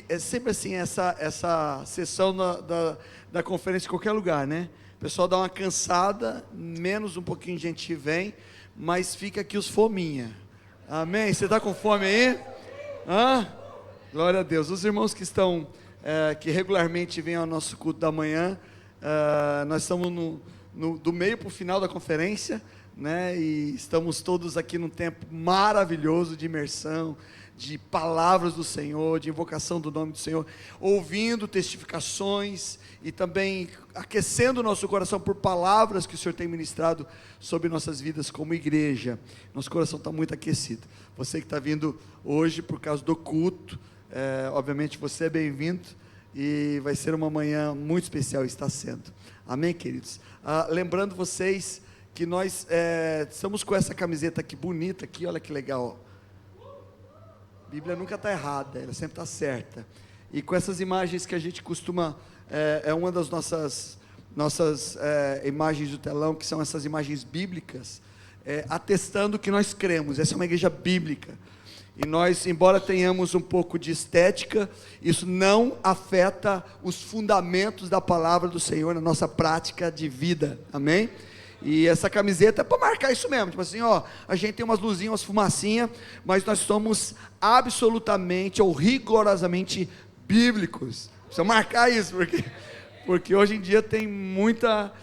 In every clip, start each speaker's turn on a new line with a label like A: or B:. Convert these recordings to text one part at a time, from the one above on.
A: é sempre assim, essa sessão da conferência em qualquer lugar, né? O pessoal dá uma cansada, menos um pouquinho de gente vem, mas fica aqui os fominha. Amém? Você está com fome aí? Hã? Glória a Deus. Os irmãos que estão, que regularmente vêm ao nosso culto da manhã, nós estamos do meio para o final da conferência, né? E estamos todos aqui num tempo maravilhoso de imersão, de palavras do Senhor, de invocação do nome do Senhor, ouvindo testificações e também aquecendo o nosso coração por palavras que o Senhor tem ministrado sobre nossas vidas como igreja. Nosso coração está muito aquecido. Você que está vindo hoje por causa do culto, obviamente você é bem-vindo e vai ser uma manhã muito especial, está sendo. Amém, queridos? Lembrando vocês que nós estamos com essa camiseta aqui bonita aqui, olha que legal, ó. A Bíblia nunca está errada, ela sempre está certa. E com essas imagens que a gente costuma, é uma das nossas imagens do telão, que são essas imagens bíblicas, atestando que nós cremos. Essa é uma igreja bíblica. E nós, embora tenhamos um pouco de estética, isso não afeta os fundamentos da palavra do Senhor na nossa prática de vida. Amém? E essa camiseta é para marcar isso mesmo, tipo assim, ó, a gente tem umas luzinhas, umas fumacinhas, mas nós somos absolutamente ou rigorosamente bíblicos. Precisa marcar isso, porque hoje em dia tem muita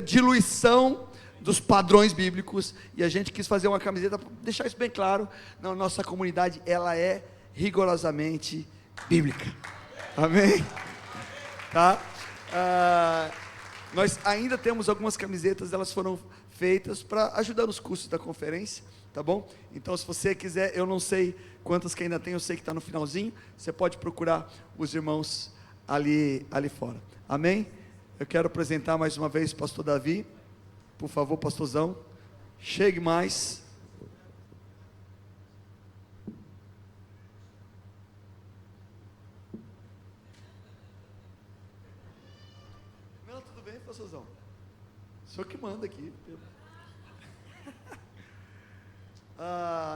A: diluição dos padrões bíblicos, e a gente quis fazer uma camiseta para deixar isso bem claro. Na nossa comunidade, ela é rigorosamente bíblica. Amém? Tá? Nós ainda temos algumas camisetas, elas foram feitas para ajudar nos custos da conferência, tá bom? Então, se você quiser, eu não sei quantas que ainda tem, eu sei que está no finalzinho, você pode procurar os irmãos ali fora. Amém? Eu quero apresentar mais uma vez o pastor Davi. Por favor, pastorzão, chegue mais. Não, tudo bem, pastorzão. O senhor que manda aqui.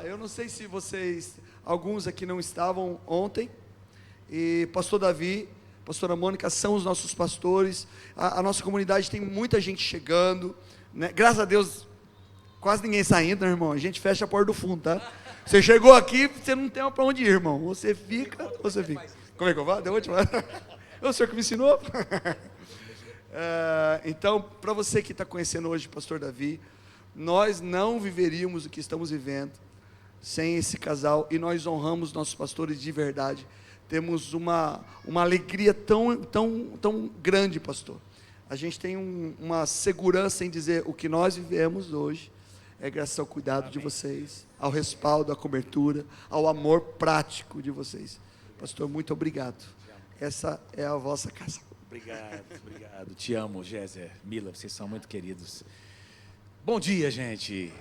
A: Eu não sei se vocês, alguns aqui não estavam ontem, e pastor Davi, pastora Mônica são os nossos pastores. A nossa comunidade tem muita gente chegando, né? Graças a Deus, quase ninguém saindo, né, irmão? A gente fecha a porta do fundo, tá? Você chegou aqui, você não tem para onde ir, irmão. Você fica. Como é que eu vou? Deu última. O senhor que me ensinou? Então, para você que está conhecendo hoje o pastor Davi, nós não viveríamos o que estamos vivendo sem esse casal, e nós honramos nossos pastores de verdade. Temos uma alegria tão grande, pastor. A gente tem uma segurança em dizer o que nós vivemos hoje é graças ao cuidado de vocês, ao respaldo, à cobertura, ao amor prático de vocês. Pastor, muito obrigado. Essa é a vossa casa.
B: Obrigado. Te amo, Géser, Mila, vocês são muito queridos. Bom dia, gente.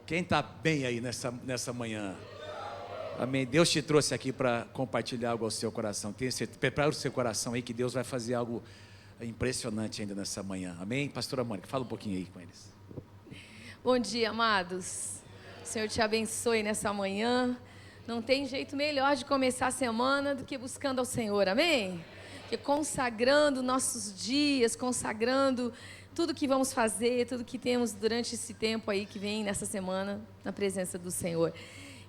B: Quem está bem aí nessa manhã? Amém. Deus te trouxe aqui para compartilhar algo ao seu coração. Prepara o seu coração aí que Deus vai fazer algo impressionante ainda nessa manhã. Amém? Pastora Mônica, fala um pouquinho aí com eles.
C: Bom dia, amados. O Senhor te abençoe nessa manhã. Não tem jeito melhor de começar a semana do que buscando ao Senhor. Amém? Que consagrando nossos dias, consagrando tudo que vamos fazer, tudo que temos durante esse tempo aí que vem nessa semana na presença do Senhor.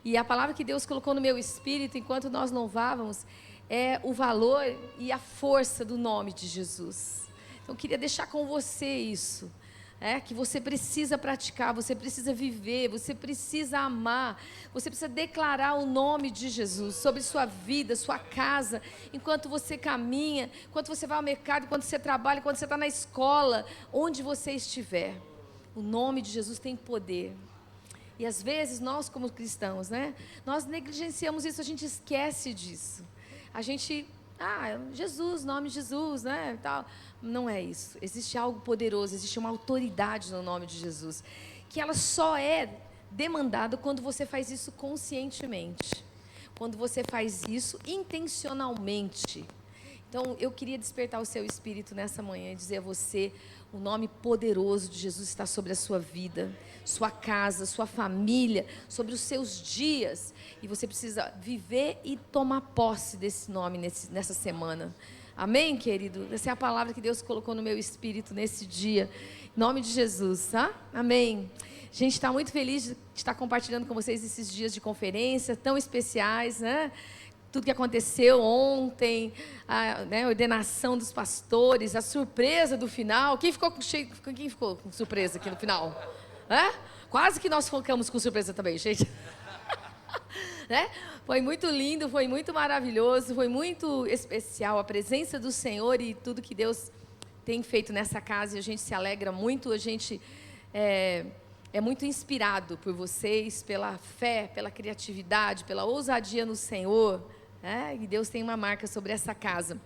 C: E a palavra que Deus colocou no meu espírito enquanto nós louvávamos é o valor e a força do nome de Jesus. Então eu queria deixar com você isso, que você precisa praticar, você precisa viver, você precisa amar, você precisa declarar o nome de Jesus sobre sua vida, sua casa, enquanto você caminha, enquanto você vai ao mercado, enquanto você trabalha, enquanto você está na escola, onde você estiver. O nome de Jesus tem poder. E às vezes nós como cristãos, nós negligenciamos isso, a gente esquece disso. A gente, Jesus, nome de Jesus, tal. Não é isso. Existe algo poderoso, existe uma autoridade no nome de Jesus, que ela só é demandada quando você faz isso conscientemente, quando você faz isso intencionalmente. Então, eu queria despertar o seu espírito nessa manhã e dizer a você, o nome poderoso de Jesus está sobre a sua vida, sua casa, sua família, sobre os seus dias. E você precisa viver e tomar posse desse nome nessa semana. Amém, querido? Essa é a palavra que Deus colocou no meu espírito nesse dia. Em nome de Jesus, tá? Amém. A gente está muito feliz de estar compartilhando com vocês esses dias de conferência tão especiais, né? Tudo que aconteceu ontem, a ordenação dos pastores, a surpresa do final. Quem ficou com surpresa aqui no final? Quase que nós focamos com surpresa também, gente. Né? Foi muito lindo, foi muito maravilhoso, foi muito especial a presença do Senhor e tudo que Deus tem feito nessa casa. E a gente se alegra muito, a gente é muito inspirado por vocês, pela fé, pela criatividade, pela ousadia no Senhor. E Deus tem uma marca sobre essa casa.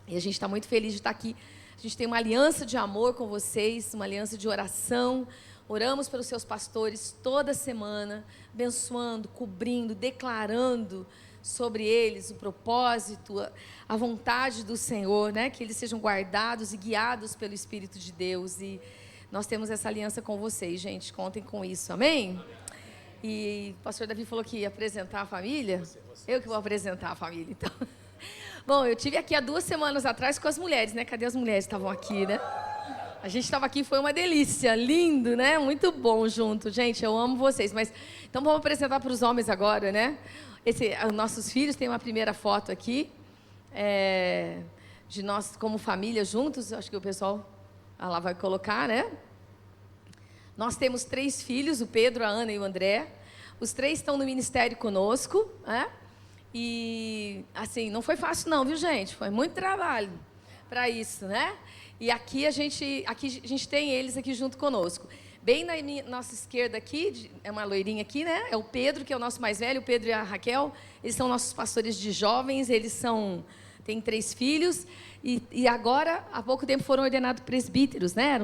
C: E a gente está muito feliz de estar aqui. A gente tem uma aliança de amor com vocês, uma aliança de oração. Oramos pelos seus pastores toda semana, abençoando, cobrindo, declarando sobre eles o propósito, a vontade do Senhor, né? Que eles sejam guardados e guiados pelo Espírito de Deus. E nós temos essa aliança com vocês, gente. Contem com isso, amém? E o pastor Davi falou que ia apresentar a família. Eu que vou apresentar a família, então. Bom, eu tive aqui há 2 semanas atrás com as mulheres, né? Cadê as mulheres que estavam aqui, né? A gente estava aqui, foi uma delícia, lindo, né? Muito bom junto, gente, eu amo vocês. Mas, então vamos apresentar para os homens agora, né? Nossos filhos, tem uma primeira foto aqui, de nós como família juntos, acho que o pessoal lá vai colocar, né? Nós temos 3 filhos, o Pedro, a Ana e o André. Os 3 estão no ministério conosco, né? E, assim, não foi fácil não, viu, gente? Foi muito trabalho para isso, né? E aqui a gente tem eles aqui junto conosco. Bem na nossa esquerda aqui, é uma loirinha aqui, né? É o Pedro, que é o nosso mais velho, o Pedro e a Raquel. Eles são nossos pastores de jovens, têm 3 filhos. E agora, há pouco tempo, foram ordenados presbíteros, né?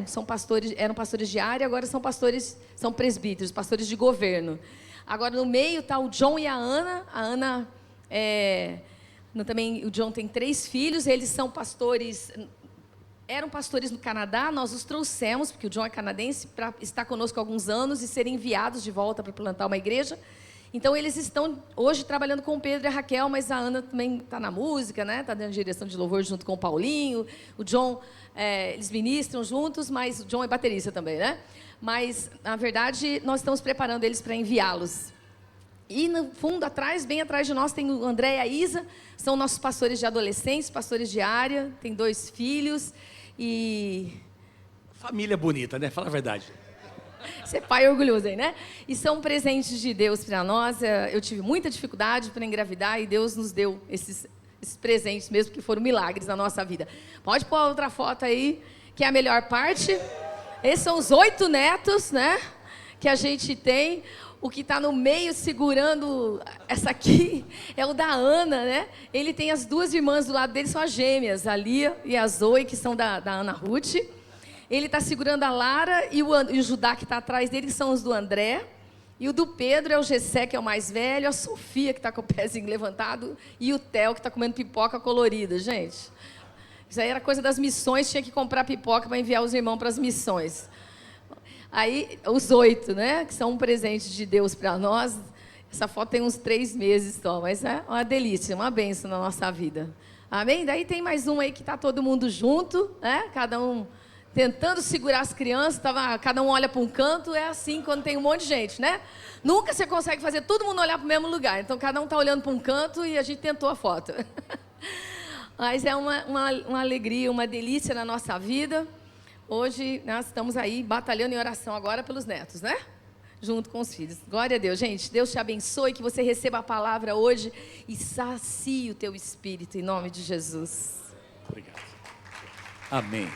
C: Eram pastores de área, agora são presbíteros, pastores de governo. Agora, no meio está o John e a Ana. A Ana, também, o John tem 3 filhos, eles são pastores... Eram pastores no Canadá, nós os trouxemos, porque o John é canadense, para estar conosco há alguns anos e serem enviados de volta para plantar uma igreja. Então, eles estão hoje trabalhando com o Pedro e a Raquel, mas a Ana também está na música, né? Está dando direção de louvor junto com o Paulinho. O John, eles ministram juntos, mas o John é baterista também, né? Mas, na verdade, nós estamos preparando eles para enviá-los. E no fundo, bem atrás de nós, tem o André e a Isa, são nossos pastores de adolescentes, pastores de área, tem 2 filhos e...
B: Família bonita, né? Fala a verdade.
C: Ser pai orgulhoso aí, né? E são presentes de Deus para nós. Eu tive muita dificuldade para engravidar e Deus nos deu esses presentes mesmo, que foram milagres na nossa vida. Pode pôr a outra foto aí, que é a melhor parte. Esses são os 8 netos, né? Que a gente tem. O que está no meio segurando essa aqui é o da Ana, né? Ele tem as 2 irmãs do lado dele, são as gêmeas, a Lia e a Zoe, que são da Ana Ruth. Ele está segurando a Lara e o Judá, que está atrás dele, que são os do André. E o do Pedro é o Gessé, que é o mais velho, a Sofia, que está com o pezinho levantado, e o Theo, que está comendo pipoca colorida, gente. Isso aí era coisa das missões, tinha que comprar pipoca para enviar os irmãos para as missões. Aí, os 8, né, que são um presente de Deus para nós. Essa foto tem uns 3 meses só, mas é uma delícia, uma bênção na nossa vida. Amém? Daí tem mais um aí que está todo mundo junto, né? Cada um tentando segurar as crianças, cada um olha para um canto, é assim quando tem um monte de gente, né? Nunca você consegue fazer todo mundo olhar para o mesmo lugar, então cada um está olhando para um canto e a gente tentou a foto. Mas é uma alegria, uma delícia na nossa vida. Hoje nós estamos aí batalhando em oração agora pelos netos, né? Junto com os filhos. Glória a Deus. Gente, Deus te abençoe, que você receba a palavra hoje e sacie o teu espírito, em nome de Jesus.
B: Obrigado. Amém.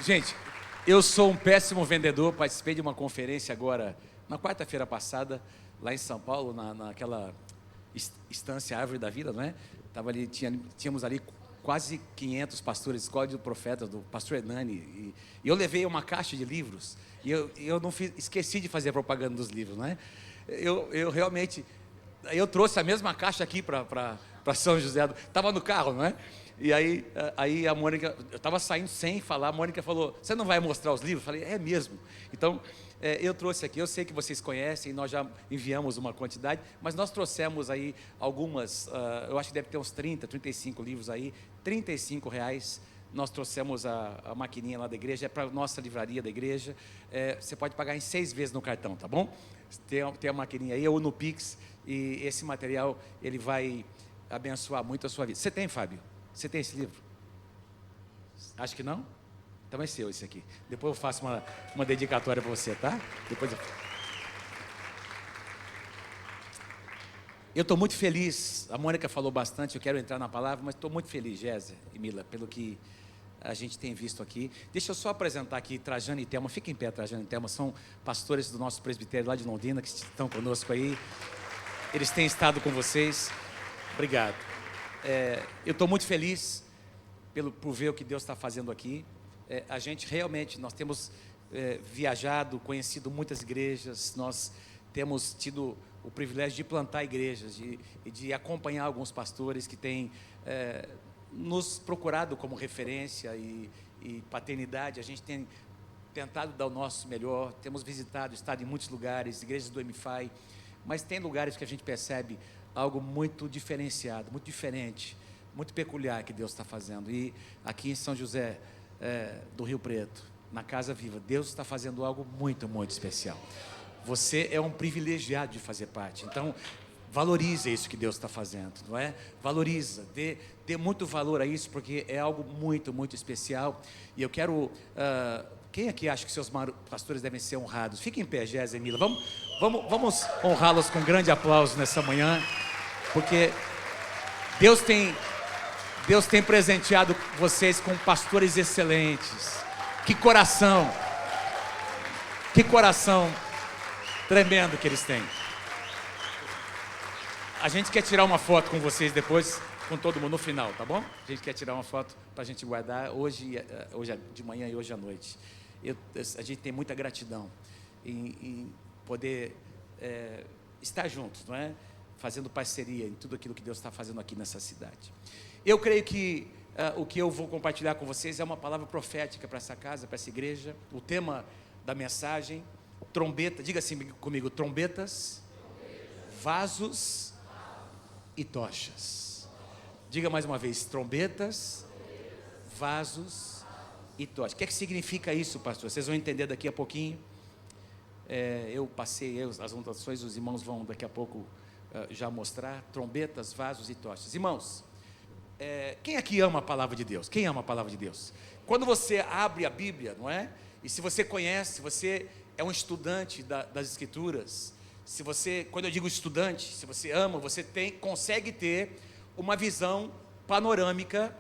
B: Gente, eu sou um péssimo vendedor, participei de uma conferência agora, na quarta-feira passada, lá em São Paulo, naquela estância Árvore da Vida, não é? Tínhamos ali quase 500 pastores, escola do profeta, do pastor Hernani, e eu levei uma caixa de livros, e eu não esqueci de fazer a propaganda dos livros, não é? Eu realmente, eu trouxe a mesma caixa aqui para para São José. Estava no carro, não é? E aí a Mônica, eu estava saindo sem falar, a Mônica falou, você não vai mostrar os livros? Eu falei, é mesmo. Então, eu trouxe aqui, eu sei que vocês conhecem, nós já enviamos uma quantidade, mas nós trouxemos aí algumas, eu acho que deve ter uns 30, 35 livros aí, R$35. Nós trouxemos a maquininha lá da igreja, é para a nossa livraria da igreja. Você pode pagar em 6 vezes no cartão, tá bom? Tem a maquininha aí, ou no Pix, e esse material, ele vai abençoar muito a sua vida. Você tem, Fábio? Você tem esse livro? Acho que não? Então é seu esse aqui. Depois eu faço uma dedicatória para você, tá? Depois eu estou muito feliz. A Mônica falou bastante, eu quero entrar na palavra, mas estou muito feliz, Gésia e Mila, pelo que a gente tem visto aqui. Deixa eu só apresentar aqui Trajano e Thelma. Fiquem em pé, Trajano e Thelma. São pastores do nosso presbitério lá de Londrina, que estão conosco aí. Eles têm estado com vocês. Obrigado. Eu estou muito feliz por ver o que Deus está fazendo aqui. A gente realmente, nós temos viajado, conhecido muitas igrejas, nós temos tido o privilégio de plantar igrejas, de acompanhar alguns pastores que têm nos procurado como referência e paternidade. A gente tem tentado dar o nosso melhor, temos visitado, estado em muitos lugares, igrejas do MFI, mas tem lugares que a gente percebe algo muito diferenciado, muito diferente, muito peculiar que Deus está fazendo. E aqui em São José do Rio Preto, na Casa Viva, Deus está fazendo algo muito, muito especial. Você é um privilegiado de fazer parte. Então, valorize isso que Deus está fazendo, não é? Valoriza, dê muito valor a isso, porque é algo muito, muito especial. E eu quero... quem aqui acha que seus pastores devem ser honrados? Fiquem em pé, Gésia e Mila. Vamos honrá-los com um grande aplauso nessa manhã, porque Deus tem presenteado vocês com pastores excelentes. Que coração tremendo que eles têm. A gente quer tirar uma foto com vocês depois, com todo mundo no final, tá bom? A gente quer tirar uma foto para a gente guardar hoje de manhã e hoje à noite. A gente tem muita gratidão em poder estar juntos, não é? Fazendo parceria em tudo aquilo que Deus está fazendo aqui nessa cidade. Eu creio que o que eu vou compartilhar com vocês é uma palavra profética para essa casa, para essa igreja. O tema da mensagem, trombeta, diga assim comigo, trombetas, vasos e tochas. Diga mais uma vez, trombetas, vasos e tochas. O que é que significa isso, pastor? Vocês vão entender daqui a pouquinho. Eu passei as anotações, os irmãos vão daqui a pouco já mostrar. Trombetas, vasos e tochas. Irmãos, quem aqui ama a palavra de Deus? Quem ama a palavra de Deus? Quando você abre a Bíblia, não é? E se você conhece, você é um estudante das Escrituras. Quando eu digo estudante, se você ama, você consegue ter uma visão panorâmica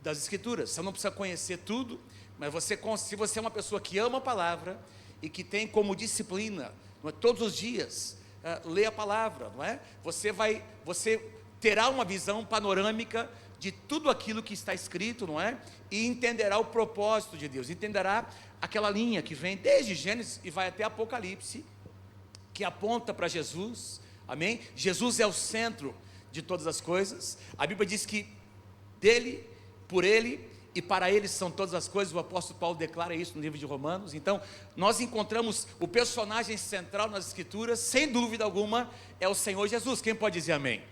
B: das Escrituras. Você não precisa conhecer tudo, mas se você é uma pessoa que ama a palavra e que tem como disciplina, não é, todos os dias, ler a palavra, não é? Você terá uma visão panorâmica de tudo aquilo que está escrito, não é? E entenderá o propósito de Deus, entenderá aquela linha que vem desde Gênesis e vai até Apocalipse, que aponta para Jesus, amém? Jesus é o centro de todas as coisas. A Bíblia diz que dele, por ele e para ele são todas as coisas. O apóstolo Paulo declara isso no livro de Romanos. Então, nós encontramos o personagem central nas Escrituras, sem dúvida alguma, é o Senhor Jesus. Quem pode dizer amém?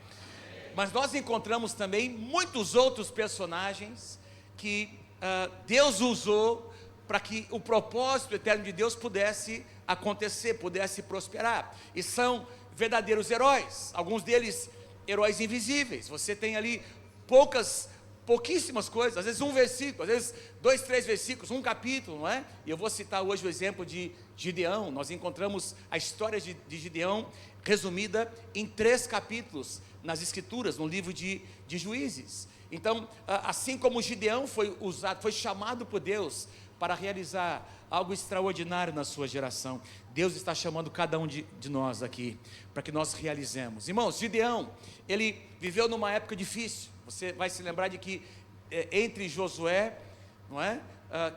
B: Mas nós encontramos também muitos outros personagens que Deus usou para que o propósito eterno de Deus pudesse acontecer, pudesse prosperar. E são verdadeiros heróis, alguns deles heróis invisíveis. Você tem ali pouquíssimas coisas, às vezes um versículo, às vezes 2, 3 versículos, um capítulo, não é? E eu vou citar hoje o exemplo de Gideão. Nós encontramos a história de Gideão resumida em 3 capítulos nas Escrituras, no livro de Juízes. Então, assim como Gideão foi chamado por Deus para realizar algo extraordinário na sua geração, Deus está chamando cada um de nós aqui, para que nós realizemos. Irmãos, Gideão, ele viveu numa época difícil. Você vai se lembrar de que entre Josué, não é?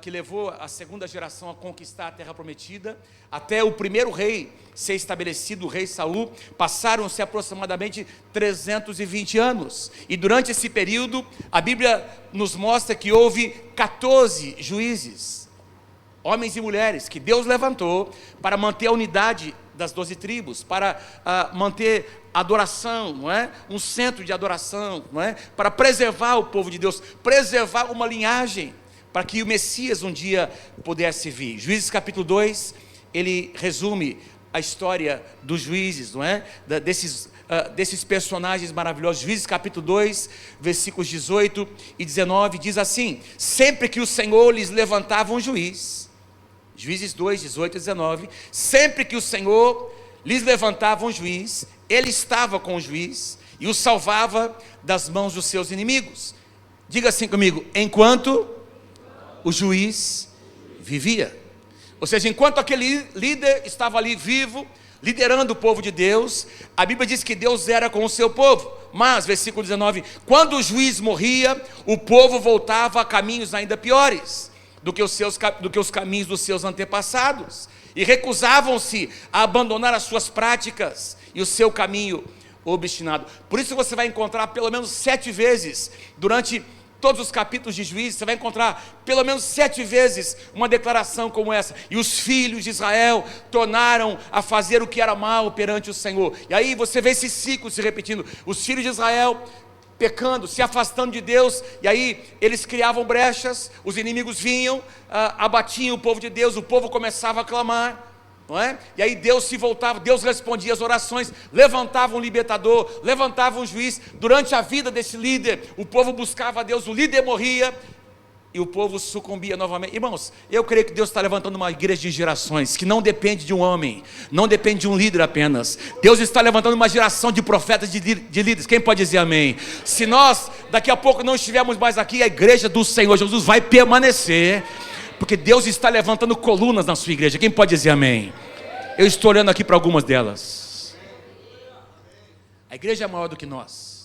B: que levou a segunda geração a conquistar a terra prometida, até o primeiro rei ser estabelecido, o rei Saul, passaram-se aproximadamente 320 anos. E durante esse período, a Bíblia nos mostra que houve 14 juízes, homens e mulheres, que Deus levantou para manter a unidade das 12 tribos, para manter a adoração, não é? Um centro de adoração, não é? Para preservar o povo de Deus, preservar uma linhagem, para que o Messias um dia pudesse vir. Juízes capítulo 2, ele resume a história dos juízes, não é? Desses personagens maravilhosos. Juízes capítulo 2, versículos 18 e 19, diz assim: sempre que o Senhor lhes levantava um juiz, Juízes 2, 18 e 19, sempre que o Senhor lhes levantava um juiz, ele estava com o juiz e o salvava das mãos dos seus inimigos. Diga assim comigo: enquanto o juiz vivia. Ou seja, enquanto aquele líder estava ali vivo, liderando o povo de Deus, a Bíblia diz que Deus era com o seu povo. Mas, versículo 19, quando o juiz morria, o povo voltava a caminhos ainda piores do que os caminhos dos seus antepassados, e recusavam-se a abandonar as suas práticas e o seu caminho obstinado. Por isso você vai encontrar pelo menos 7 vezes, durante todos os capítulos de Juízes, você vai encontrar pelo menos 7 vezes uma declaração como essa: e os filhos de Israel tornaram a fazer o que era mal perante o Senhor. E aí você vê esse ciclo se repetindo, os filhos de Israel pecando, se afastando de Deus, e aí eles criavam brechas, os inimigos vinham, abatiam o povo de Deus, o povo começava a clamar, não é? E aí Deus se voltava, Deus respondia as orações, levantava um libertador, levantava um juiz. Durante a vida desse líder, o povo buscava a Deus, o líder morria e o povo sucumbia novamente. Irmãos, eu creio que Deus está levantando uma igreja de gerações que não depende de um homem, não depende de um líder apenas. Deus está levantando uma geração de profetas, de líderes. Quem pode dizer amém? Se nós daqui a pouco não estivermos mais aqui, a igreja do Senhor Jesus vai permanecer, porque Deus está levantando colunas na sua igreja. Quem pode dizer amém? Eu estou olhando aqui para algumas delas. A igreja é maior do que nós.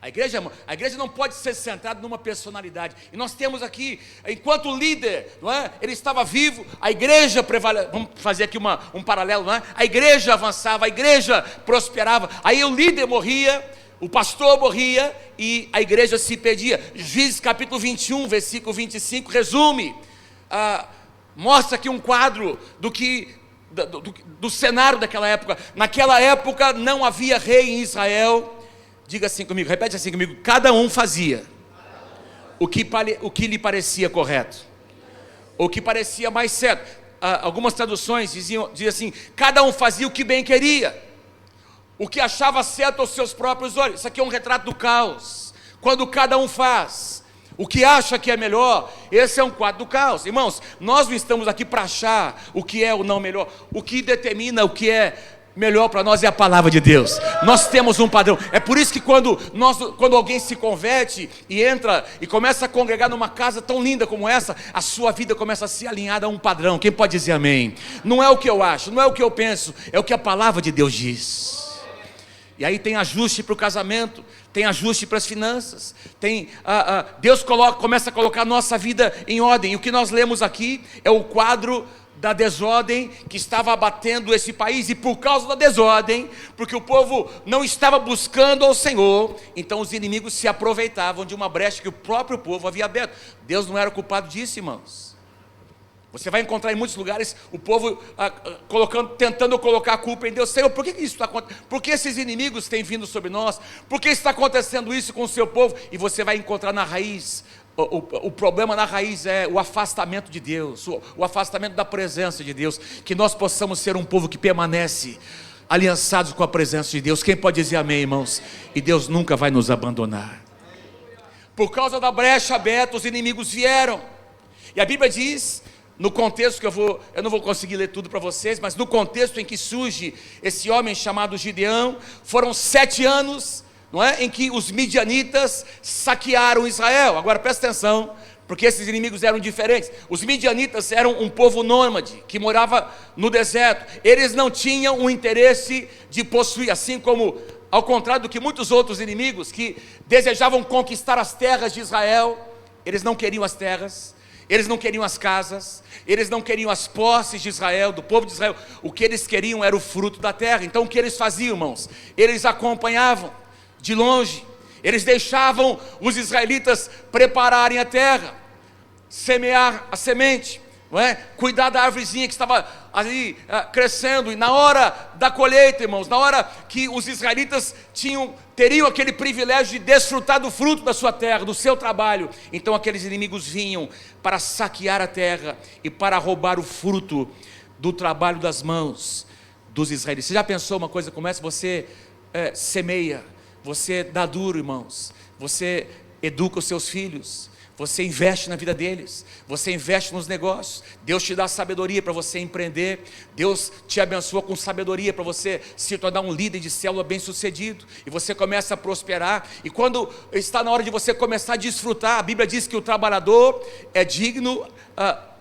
B: A igreja não pode ser centrada numa personalidade. E nós temos aqui, enquanto o líder, não é? Ele estava vivo, a igreja prevaleceu. Vamos fazer aqui um paralelo, não é? A igreja avançava, a igreja prosperava. Aí o líder morria, o pastor morria e a igreja se perdia. Juízes capítulo 21, versículo 25, resume, mostra aqui um quadro do cenário daquela época. Naquela época não havia rei em Israel. Diga assim comigo, repete assim comigo: cada um fazia o que lhe parecia correto, o que parecia mais certo. Algumas traduções diziam assim: cada um fazia o que bem queria, o que achava certo aos seus próprios olhos. Isso aqui é um retrato do caos. Quando cada um faz o que acha que é melhor, esse é um quadro do caos. Irmãos, nós não estamos aqui para achar o que é ou não melhor. O que determina o que é melhor para nós é a palavra de Deus. Nós temos um padrão. É por isso que quando alguém se converte e entra e começa a congregar numa casa tão linda como essa, a sua vida começa a ser alinhada a um padrão. Quem pode dizer amém? Não é o que eu acho, não é o que eu penso, é o que a palavra de Deus diz. E aí tem ajuste para o casamento, tem ajuste para as finanças, Deus começa a colocar a nossa vida em ordem. E o que nós lemos aqui é o quadro da desordem que estava abatendo esse país. E por causa da desordem, porque o povo não estava buscando ao Senhor, então os inimigos se aproveitavam de uma brecha que o próprio povo havia aberto. Deus não era culpado disso, irmãos. Você vai encontrar em muitos lugares o povo tentando colocar a culpa em Deus. Senhor, por que isso está acontecendo? Por que esses inimigos têm vindo sobre nós? Por que está acontecendo isso com o seu povo? E você vai encontrar na raiz, o problema na raiz é o afastamento de Deus, o afastamento da presença de Deus. Que nós possamos ser um povo que permanece aliançados com a presença de Deus. Quem pode dizer amém, irmãos? E Deus nunca vai nos abandonar. Por causa da brecha aberta, os inimigos vieram. E a Bíblia diz, no contexto que eu não vou conseguir ler tudo para vocês, mas no contexto em que surge esse homem chamado Gideão, foram 7 anos, não é, em que os midianitas saquearam Israel. Agora presta atenção, porque esses inimigos eram diferentes. Os midianitas eram um povo nômade, que morava no deserto. Eles não tinham o interesse de possuir, assim como, ao contrário do que muitos outros inimigos, que desejavam conquistar as terras de Israel, eles não queriam as terras. Eles não queriam as casas, eles não queriam as posses de Israel, do povo de Israel. O que eles queriam era o fruto da terra. Então o que eles faziam, irmãos? Eles acompanhavam de longe, eles deixavam os israelitas prepararem a terra, semear a semente, não é? Cuidar da árvorezinha que estava ali crescendo. E na hora da colheita, irmãos, na hora que os israelitas teriam aquele privilégio de desfrutar do fruto da sua terra, do seu trabalho, então aqueles inimigos vinham para saquear a terra e para roubar o fruto do trabalho das mãos dos israelitas. Você já pensou uma coisa como essa? Você semeia, você dá duro, irmãos, você educa os seus filhos, você investe na vida deles, você investe nos negócios, Deus te dá sabedoria para você empreender, Deus te abençoa com sabedoria para você se tornar um líder de célula bem sucedido, e você começa a prosperar, e quando está na hora de você começar a desfrutar, a Bíblia diz que o trabalhador é digno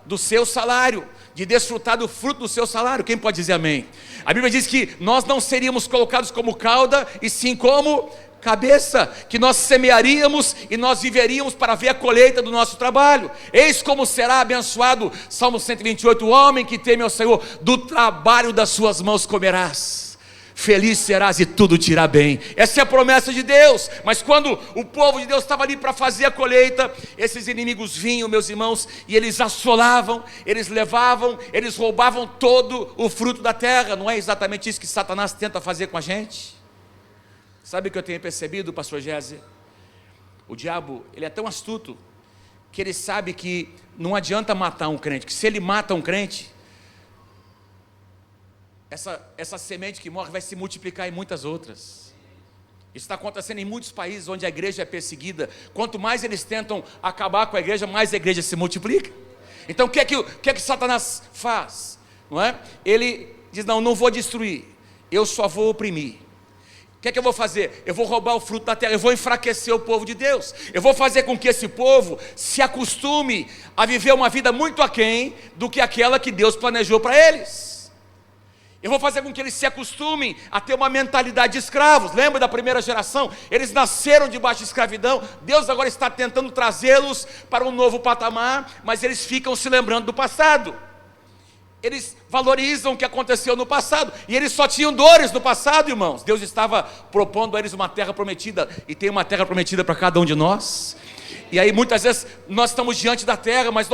B: do seu salário, de desfrutar do fruto do seu salário. Quem pode dizer amém? A Bíblia diz que nós não seríamos colocados como cauda, e sim como cabeça, que nós semearíamos e nós viveríamos para ver a colheita do nosso trabalho. Eis como será abençoado, Salmo 128, o homem que teme ao Senhor, do trabalho das suas mãos comerás, feliz serás e tudo te irá bem. Essa é a promessa de Deus. Mas quando o povo de Deus estava ali para fazer a colheita, esses inimigos vinham, meus irmãos, e eles assolavam, eles levavam, eles roubavam todo o fruto da terra. Não é exatamente isso que Satanás tenta fazer com a gente? Sabe o que eu tenho percebido, pastor Géser? O diabo, ele é tão astuto, que ele sabe que não adianta matar um crente, que se ele mata um crente, essa semente que morre vai se multiplicar em muitas outras. Isso está acontecendo em muitos países onde a igreja é perseguida. Quanto mais eles tentam acabar com a igreja, mais a igreja se multiplica. Então o que é que Satanás faz? Não é? Ele diz, não vou destruir, eu só vou oprimir. O que é que eu vou fazer? Eu vou roubar o fruto da terra, eu vou enfraquecer o povo de Deus, eu vou fazer com que esse povo se acostume a viver uma vida muito aquém do que aquela que Deus planejou para eles. Eu vou fazer com que eles se acostumem a ter uma mentalidade de escravos. Lembra da primeira geração? Eles nasceram debaixo de escravidão. Deus agora está tentando trazê-los para um novo patamar, mas eles ficam se lembrando do passado. Eles valorizam o que aconteceu no passado, e eles só tinham dores no passado, irmãos. Deus estava propondo a eles uma terra prometida, e tem uma terra prometida para cada um de nós. E aí muitas vezes nós estamos diante da terra, mas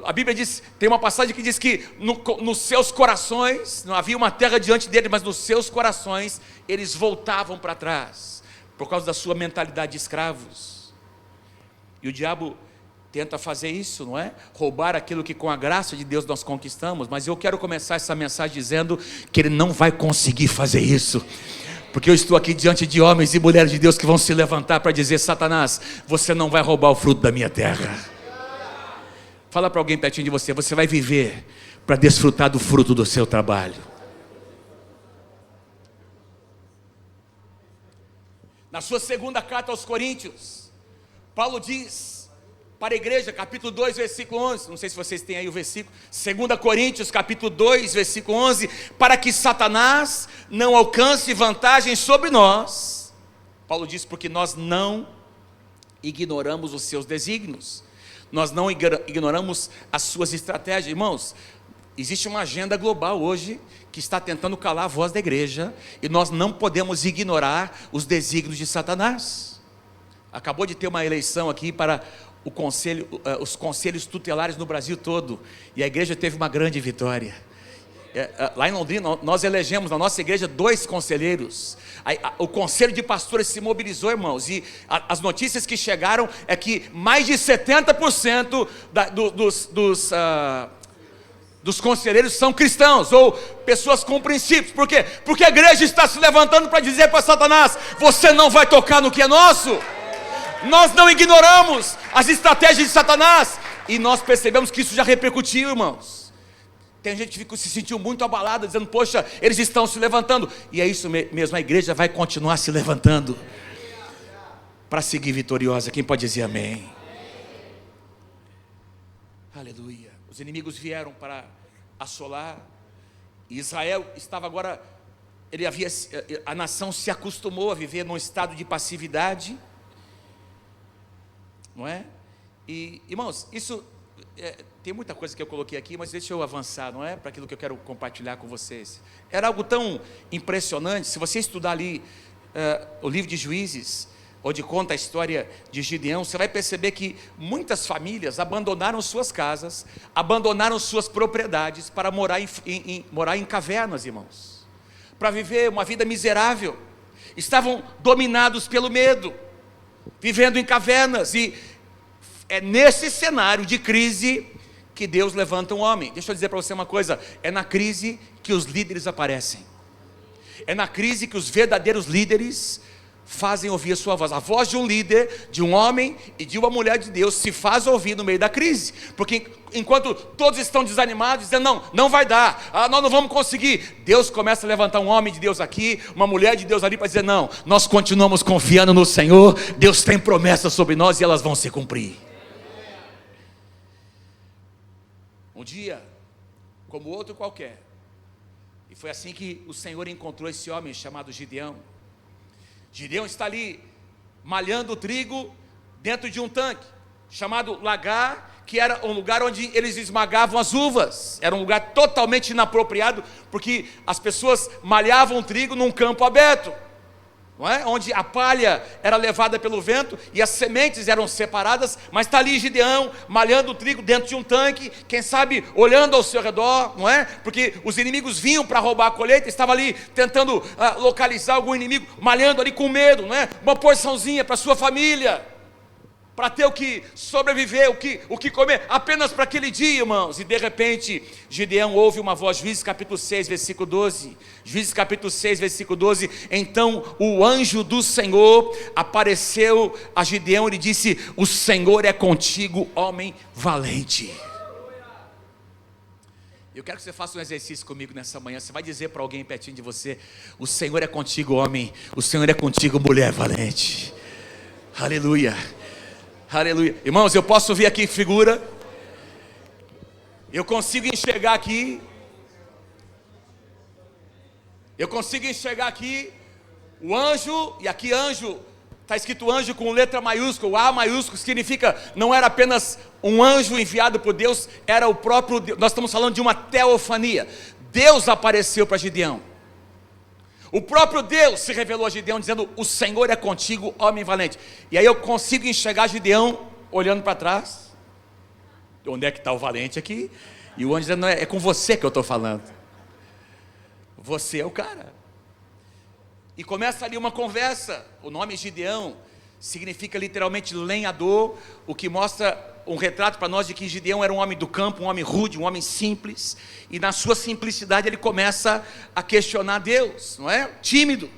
B: a Bíblia diz, tem uma passagem que diz que nos seus corações, não havia uma terra diante deles, mas nos seus corações eles voltavam para trás, por causa da sua mentalidade de escravos. E o diabo tenta fazer isso, não é? Roubar aquilo que com a graça de Deus nós conquistamos. Mas eu quero começar essa mensagem dizendo que ele não vai conseguir fazer isso, porque eu estou aqui diante de homens e mulheres de Deus que vão se levantar para dizer, Satanás, você não vai roubar o fruto da minha terra. Fala para alguém pertinho de você, você vai viver para desfrutar do fruto do seu trabalho. Na sua segunda carta aos Coríntios, Paulo diz para a igreja, capítulo 2, versículo 11, não sei se vocês têm aí o versículo, 2 Coríntios, capítulo 2, versículo 11, para que Satanás não alcance vantagem sobre nós. Paulo diz, porque nós não ignoramos os seus desígnios, nós não ignoramos as suas estratégias. Irmãos, existe uma agenda global hoje, que está tentando calar a voz da igreja, e nós não podemos ignorar os desígnios de Satanás. Acabou de ter uma eleição aqui para os conselhos tutelares no Brasil todo, e a igreja teve uma grande vitória. Lá em Londrina, nós elegemos na nossa igreja 2 conselheiros. O conselho de pastores se mobilizou, irmãos, e as notícias que chegaram é que mais de 70% dos conselheiros são cristãos, ou pessoas com princípios. Por quê? Porque a igreja está se levantando para dizer para Satanás, você não vai tocar no que é nosso. Nós não ignoramos as estratégias de Satanás, e nós percebemos que isso já repercutiu, irmãos. Tem gente que se sentiu muito abalada, dizendo, poxa, eles estão se levantando, e é isso mesmo, a igreja vai continuar se levantando, para seguir vitoriosa. Quem pode dizer amém? Aleluia. Os inimigos vieram para assolar, e Israel estava agora, a nação se acostumou a viver num estado de passividade, não é? E, irmãos, isso tem muita coisa que eu coloquei aqui, mas deixa eu avançar, não é? Para aquilo que eu quero compartilhar com vocês. Era algo tão impressionante. Se você estudar ali o livro de Juízes, onde conta a história de Gideão, você vai perceber que muitas famílias abandonaram suas casas, abandonaram suas propriedades para morar em cavernas, irmãos, para viver uma vida miserável. Estavam dominados pelo medo, vivendo em cavernas. E é nesse cenário de crise que Deus levanta um homem. Deixa eu dizer para você uma coisa: é na crise que os líderes aparecem, é na crise que os verdadeiros líderes fazem ouvir a sua voz. A voz de um líder, de um homem e de uma mulher de Deus se faz ouvir no meio da crise, porque enquanto todos estão desanimados, dizendo não vai dar, nós não vamos conseguir, Deus começa a levantar um homem de Deus aqui, uma mulher de Deus ali, para dizer: não, nós continuamos confiando no Senhor, Deus tem promessas sobre nós e elas vão se cumprir. Um dia, como outro qualquer, e foi assim que o Senhor encontrou esse homem chamado Gideão. Gideão está ali malhando o trigo dentro de um tanque chamado lagar, que era um lugar onde eles esmagavam as uvas. Era um lugar totalmente inapropriado, porque as pessoas malhavam o trigo num campo aberto, não é? Onde a palha era levada pelo vento e as sementes eram separadas. Mas está ali Gideão malhando o trigo dentro de um tanque, quem sabe olhando ao seu redor, não é? Porque os inimigos vinham para roubar a colheita, estava ali tentando localizar algum inimigo, malhando ali com medo, não é? Uma porçãozinha para sua família, para ter o que sobreviver, o que comer, apenas para aquele dia, irmãos. E de repente, Gideão ouve uma voz, Juízes capítulo 6, versículo 12, Juízes capítulo 6, versículo 12, então o anjo do Senhor apareceu a Gideão e lhe disse: o Senhor é contigo, homem valente. Eu quero que você faça um exercício comigo nessa manhã. Você vai dizer para alguém pertinho de você: o Senhor é contigo, homem, o Senhor é contigo, mulher valente. Aleluia. Aleluia. Irmãos, eu posso ver aqui figura, eu consigo enxergar aqui, o anjo, e aqui anjo, está escrito anjo com letra maiúscula, o A maiúsculo significa, não era apenas um anjo enviado por Deus, era o próprio Deus. Nós estamos falando de uma teofania. Deus apareceu para Gideão. O próprio Deus se revelou a Gideão dizendo: o Senhor é contigo, homem valente. E aí eu consigo enxergar Gideão olhando para trás. Onde é que está o valente aqui? E o anjo dizendo: é com você que eu estou falando. Você é o cara. E começa ali uma conversa. O nome Gideão significa literalmente lenhador, o que mostra um retrato para nós de que Gideão era um homem do campo, um homem rude, um homem simples, e na sua simplicidade ele começa a questionar Deus, não é? Tímido.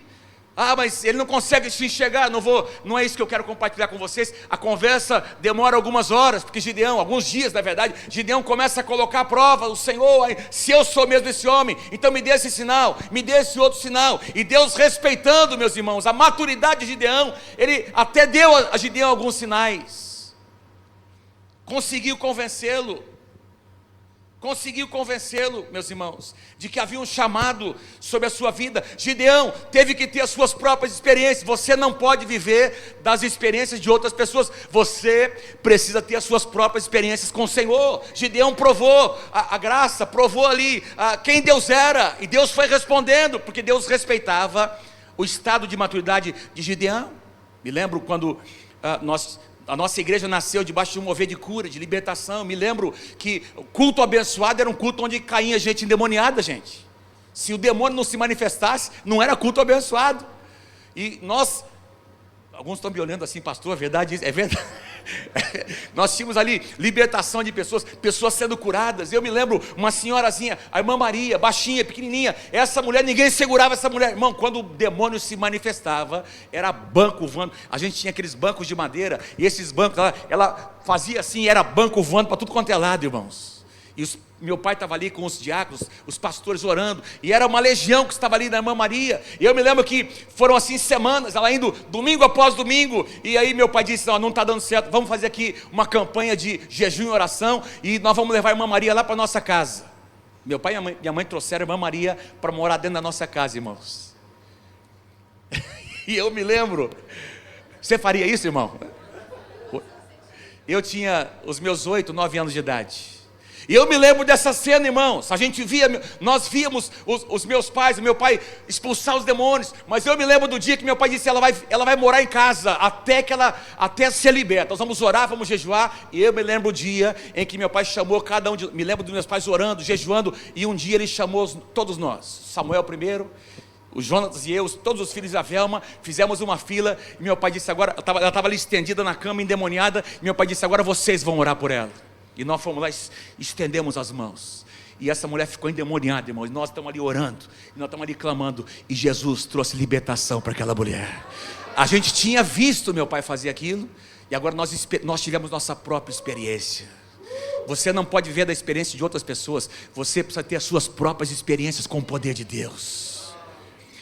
B: Mas ele não consegue se enxergar, não é isso que eu quero compartilhar com vocês. A conversa demora algumas horas, porque Gideão, alguns dias na verdade, Gideão começa a colocar à prova o Senhor: se eu sou mesmo esse homem, então me dê esse sinal, me dê esse outro sinal. E Deus, respeitando, meus irmãos, a maturidade de Gideão, ele até deu a Gideão alguns sinais, conseguiu convencê-lo, meus irmãos, de que havia um chamado sobre a sua vida. Gideão teve que ter as suas próprias experiências. Você não pode viver das experiências de outras pessoas, você precisa ter as suas próprias experiências com o Senhor. Gideão provou a graça, provou ali quem Deus era, e Deus foi respondendo, porque Deus respeitava o estado de maturidade de Gideão. Me lembro quando a nossa igreja nasceu debaixo de um mover de cura, de libertação. Me lembro que o culto abençoado era um culto onde caía gente endemoniada, gente. Se o demônio não se manifestasse, não era culto abençoado. E nós, alguns estão me olhando assim: pastor, é verdade isso? É verdade. Nós tínhamos ali libertação de pessoas sendo curadas. Eu me lembro uma senhorazinha, a irmã Maria, baixinha, pequenininha. Essa mulher, ninguém segurava essa mulher. Irmão, quando o demônio se manifestava, era banco voando. A gente tinha aqueles bancos de madeira, e esses bancos, ela fazia assim, era banco voando para tudo quanto é lado, irmãos. E meu pai estava ali com os diáconos, os pastores orando, e era uma legião que estava ali na irmã Maria. E eu me lembro que foram assim semanas, ela indo domingo após domingo. E aí meu pai disse: não está dando certo, vamos fazer aqui uma campanha de jejum e oração, e nós vamos levar a irmã Maria lá para a nossa casa. Meu pai e minha mãe trouxeram a irmã Maria para morar dentro da nossa casa, irmãos. E eu me lembro: você faria isso, irmão? Eu tinha os meus 8, 9 anos de idade. E eu me lembro dessa cena, irmãos. Nós víamos os meus pais, o meu pai expulsar os demônios. Mas eu me lembro do dia que meu pai disse: ela vai morar em casa até ser liberta. Nós vamos orar, vamos jejuar. E eu me lembro do dia em que meu pai chamou cada um me lembro dos meus pais orando, jejuando. E um dia ele chamou todos nós, Samuel primeiro, o Jonas e eu, todos os filhos da Velma, fizemos uma fila. E meu pai disse: agora, ela estava ali estendida na cama, endemoniada. E meu pai disse: agora vocês vão orar por ela. E nós fomos lá e estendemos as mãos. E essa mulher ficou endemoniada, irmãos. Nós estamos ali orando, nós estamos ali clamando. E Jesus trouxe libertação para aquela mulher. A gente tinha visto meu pai fazer aquilo. E agora nós tivemos nossa própria experiência. Você não pode ver da experiência de outras pessoas. Você precisa ter as suas próprias experiências com o poder de Deus.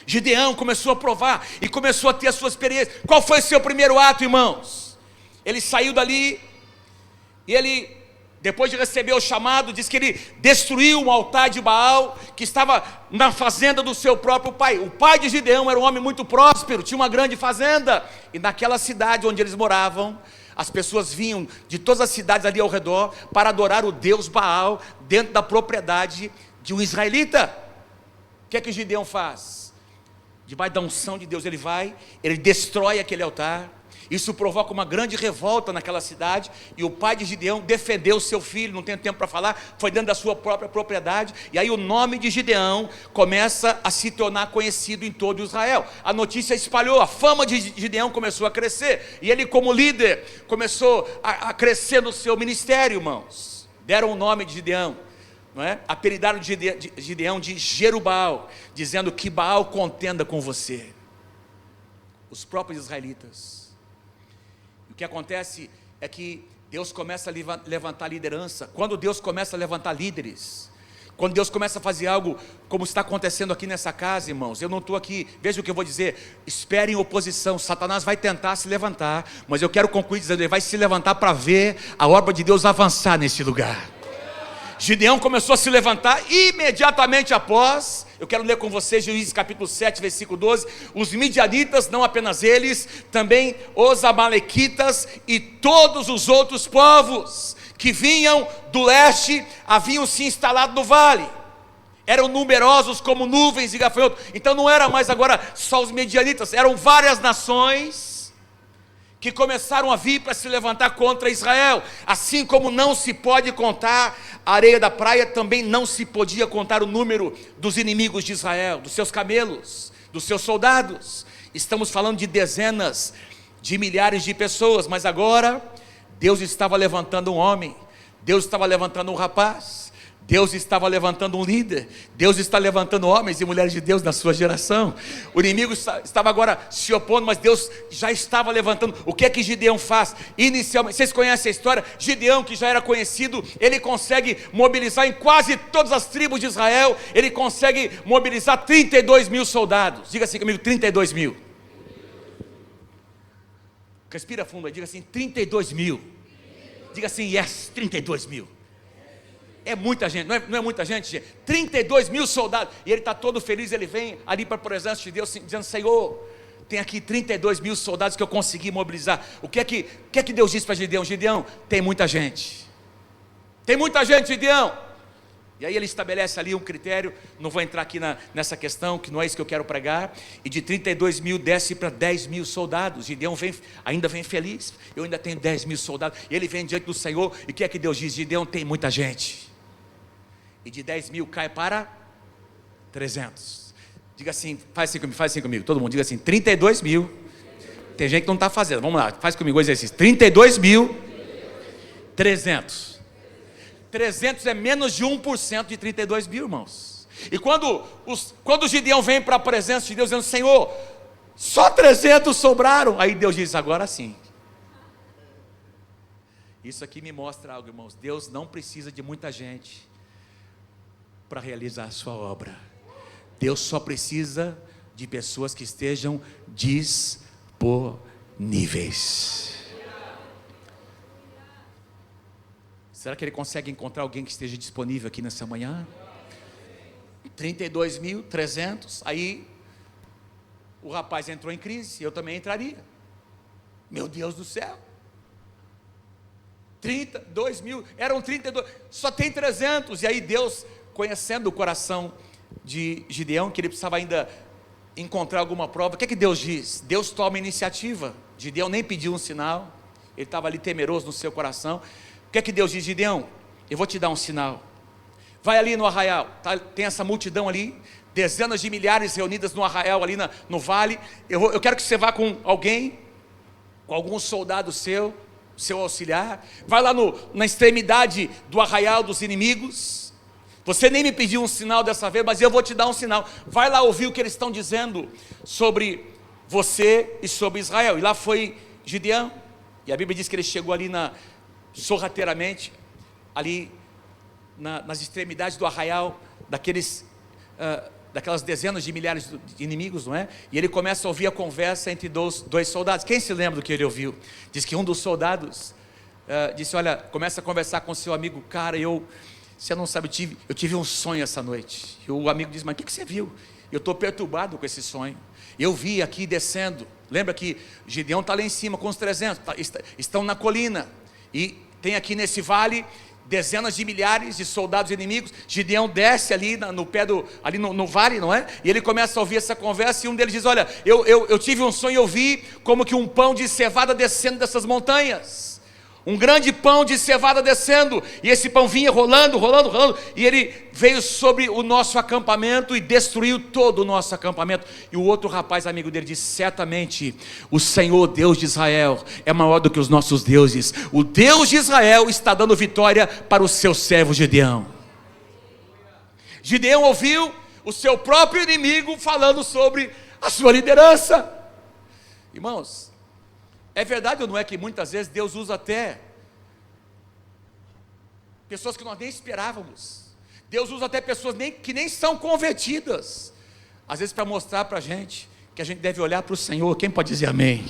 B: Gideão começou a provar e começou a ter a sua experiência. Qual foi o seu primeiro ato, irmãos? Ele saiu dali e ele, depois de receber o chamado, diz que ele destruiu um altar de Baal que estava na fazenda do seu próprio pai. O pai de Gideão era um homem muito próspero, tinha uma grande fazenda. E naquela cidade onde eles moravam, as pessoas vinham de todas as cidades ali ao redor para adorar o Deus Baal dentro da propriedade de um israelita. O que é que Gideão faz? Debaixo da unção de Deus, ele destrói aquele altar. Isso provoca uma grande revolta naquela cidade. E o pai de Gideão defendeu o seu filho, não tenho tempo para falar, foi dentro da sua própria propriedade. E aí o nome de Gideão começa a se tornar conhecido em todo Israel. A notícia espalhou, a fama de Gideão começou a crescer. E ele, como líder, começou a crescer no seu ministério, irmãos. Deram o nome de Gideão, não é? Apelidaram de Gideão de Jerubal, dizendo que Baal contenda com você. Os próprios israelitas. O que acontece é que Deus começa a levantar liderança. Quando Deus começa a levantar líderes, quando Deus começa a fazer algo como está acontecendo aqui nessa casa, irmãos, eu não estou aqui, veja o que eu vou dizer, esperem oposição. Satanás vai tentar se levantar, mas eu quero concluir dizendo: ele vai se levantar para ver a obra de Deus avançar nesse lugar. Gideão começou a se levantar imediatamente após. Eu quero ler com vocês Juízes capítulo 7, versículo 12. Os midianitas, não apenas eles, também os amalequitas e todos os outros povos que vinham do leste haviam se instalado no vale. Eram numerosos como nuvens e gafanhotos. Então não era mais agora só os midianitas, eram várias nações que começaram a vir para se levantar contra Israel. Assim como não se pode contar a areia da praia, também não se podia contar o número dos inimigos de Israel, dos seus camelos, dos seus soldados. Estamos falando de dezenas de milhares de pessoas, mas agora Deus estava levantando um homem, Deus estava levantando um rapaz, Deus estava levantando um líder, Deus está levantando homens e mulheres de Deus na sua geração. O inimigo estava agora se opondo, mas Deus já estava levantando. O que é que Gideão faz? Inicialmente, vocês conhecem a história? Gideão, que já era conhecido, ele consegue mobilizar em quase todas as tribos de Israel, ele consegue mobilizar 32 mil soldados. Diga assim comigo: 32 mil. Respira fundo aí, diga assim: 32 mil. Diga assim: yes, 32 mil. É muita gente, não é muita gente, gente? 32 mil soldados. E ele está todo feliz, ele vem ali para a presença de Deus, dizendo: Senhor, tem aqui 32 mil soldados que eu consegui mobilizar. O que é que Deus disse para Gideão? Gideão, tem muita gente. Tem muita gente, Gideão. E aí ele estabelece ali um critério. Não vou entrar aqui nessa questão, que não é isso que eu quero pregar. E de 32 mil desce para 10 mil soldados. Gideão ainda vem feliz. Eu ainda tenho 10 mil soldados. E ele vem diante do Senhor. E o que é que Deus diz? Gideão, tem muita gente. E de 10 mil cai para 300. Diga assim, faz assim comigo. Todo mundo diga assim: 32 mil. Tem gente que não está fazendo. Vamos lá, faz comigo o exercício. 32 mil. 300. 300 é menos de 1% de 32 mil, irmãos. E quando Gideão vem para a presença de Deus, dizendo: Senhor, só 300 sobraram. Aí Deus diz: agora sim. Isso aqui me mostra algo, irmãos. Deus não precisa de muita gente para realizar a sua obra. Deus só precisa de pessoas que estejam disponíveis. Será que ele consegue encontrar alguém que esteja disponível aqui nessa manhã? 32.300. Aí o rapaz entrou em crise, eu também entraria. Meu Deus do céu, 32 mil, eram 32, só tem 300. E aí Deus, conhecendo o coração de Gideão, que ele precisava ainda encontrar alguma prova, o que é que Deus diz? Deus toma iniciativa. Gideão nem pediu um sinal, ele estava ali temeroso no seu coração. O que é que Deus diz? Gideão, eu vou te dar um sinal, vai ali no arraial, tá? Tem essa multidão ali, dezenas de milhares reunidas no arraial ali no vale, eu quero que você vá com alguém, com algum soldado seu auxiliar, vai lá na extremidade do arraial dos inimigos. Você nem me pediu um sinal dessa vez, mas eu vou te dar um sinal. Vai lá ouvir o que eles estão dizendo sobre você e sobre Israel. E lá foi Gideão, e a Bíblia diz que ele chegou ali sorrateiramente, ali nas extremidades do arraial, daquelas dezenas de milhares de inimigos, não é? E ele começa a ouvir a conversa entre dois soldados. Quem se lembra do que ele ouviu? Diz que um dos soldados disse: olha, começa a conversar com seu amigo, cara, você não sabe, eu tive um sonho essa noite. E o amigo diz: mas o que você viu? Eu estou perturbado com esse sonho. Eu vi aqui descendo, lembra que Gideão está lá em cima com os 300, estão na colina, e tem aqui nesse vale dezenas de milhares de soldados inimigos. Gideão desce ali no pé ali no vale, não é? E ele começa a ouvir essa conversa, e um deles diz: olha, eu tive um sonho, eu vi como que um pão de cevada descendo dessas montanhas, um grande pão de cevada descendo, e esse pão vinha rolando, e ele veio sobre o nosso acampamento e destruiu todo o nosso acampamento. E o outro rapaz, amigo dele, disse: certamente o Senhor Deus de Israel é maior do que os nossos deuses. O Deus de Israel está dando vitória para o seu servo Gideão. Gideão ouviu o seu próprio inimigo falando sobre a sua liderança. Irmãos, é verdade ou não é que muitas vezes Deus usa até pessoas que nós nem esperávamos? Deus usa até pessoas que nem são convertidas, às vezes para mostrar para a gente que a gente deve olhar para o Senhor. Quem pode dizer amém?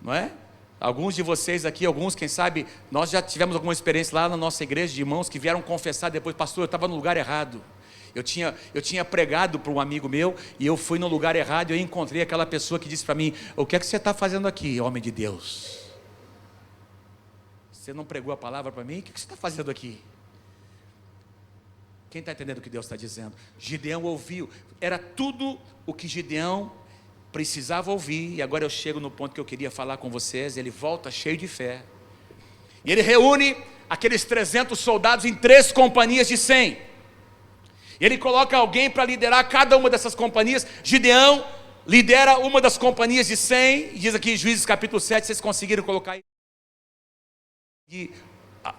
B: Não é? Alguns de vocês aqui, quem sabe, nós já tivemos alguma experiência lá na nossa igreja de irmãos que vieram confessar depois: pastor, eu estava no lugar errado. Eu tinha pregado para um amigo meu, e eu fui no lugar errado, e eu encontrei aquela pessoa que disse para mim: o que é que você está fazendo aqui, homem de Deus? Você não pregou a palavra para mim? O que você está fazendo aqui? Quem está entendendo o que Deus está dizendo? Gideão ouviu, era tudo o que Gideão precisava ouvir. E agora eu chego no ponto que eu queria falar com vocês. Ele volta cheio de fé, e ele reúne aqueles 300 soldados em 3 companhias de 100. Ele coloca alguém para liderar cada uma dessas companhias. Gideão lidera uma das companhias de 100, e diz aqui em Juízes capítulo 7, vocês conseguiram colocar aí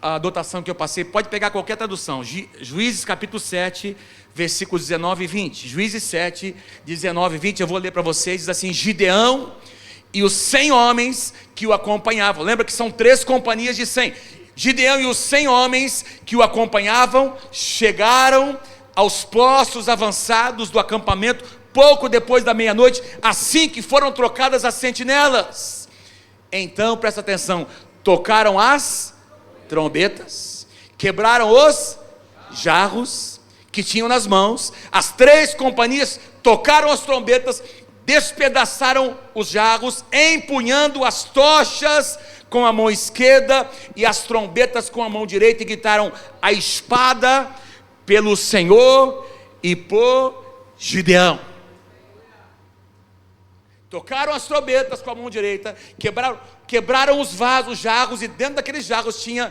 B: a dotação que eu passei, pode pegar qualquer tradução, Juízes capítulo 7, versículos 19 e 20, Juízes 7, 19 e 20, eu vou ler para vocês, diz assim: Gideão e os 100 homens que o acompanhavam, lembra que são 3 companhias de 100, Gideão e os 100 homens que o acompanhavam chegaram aos postos avançados do acampamento pouco depois da meia-noite, assim que foram trocadas as sentinelas. Então, presta atenção, tocaram as trombetas, quebraram os jarros que tinham nas mãos. As 3 companhias tocaram as trombetas, despedaçaram os jarros, empunhando as tochas com a mão esquerda e as trombetas com a mão direita, e gritaram: a espada pelo Senhor e por Gideão. Tocaram as trombetas com a mão direita, quebraram os vasos, os jarros, e dentro daqueles jarros tinham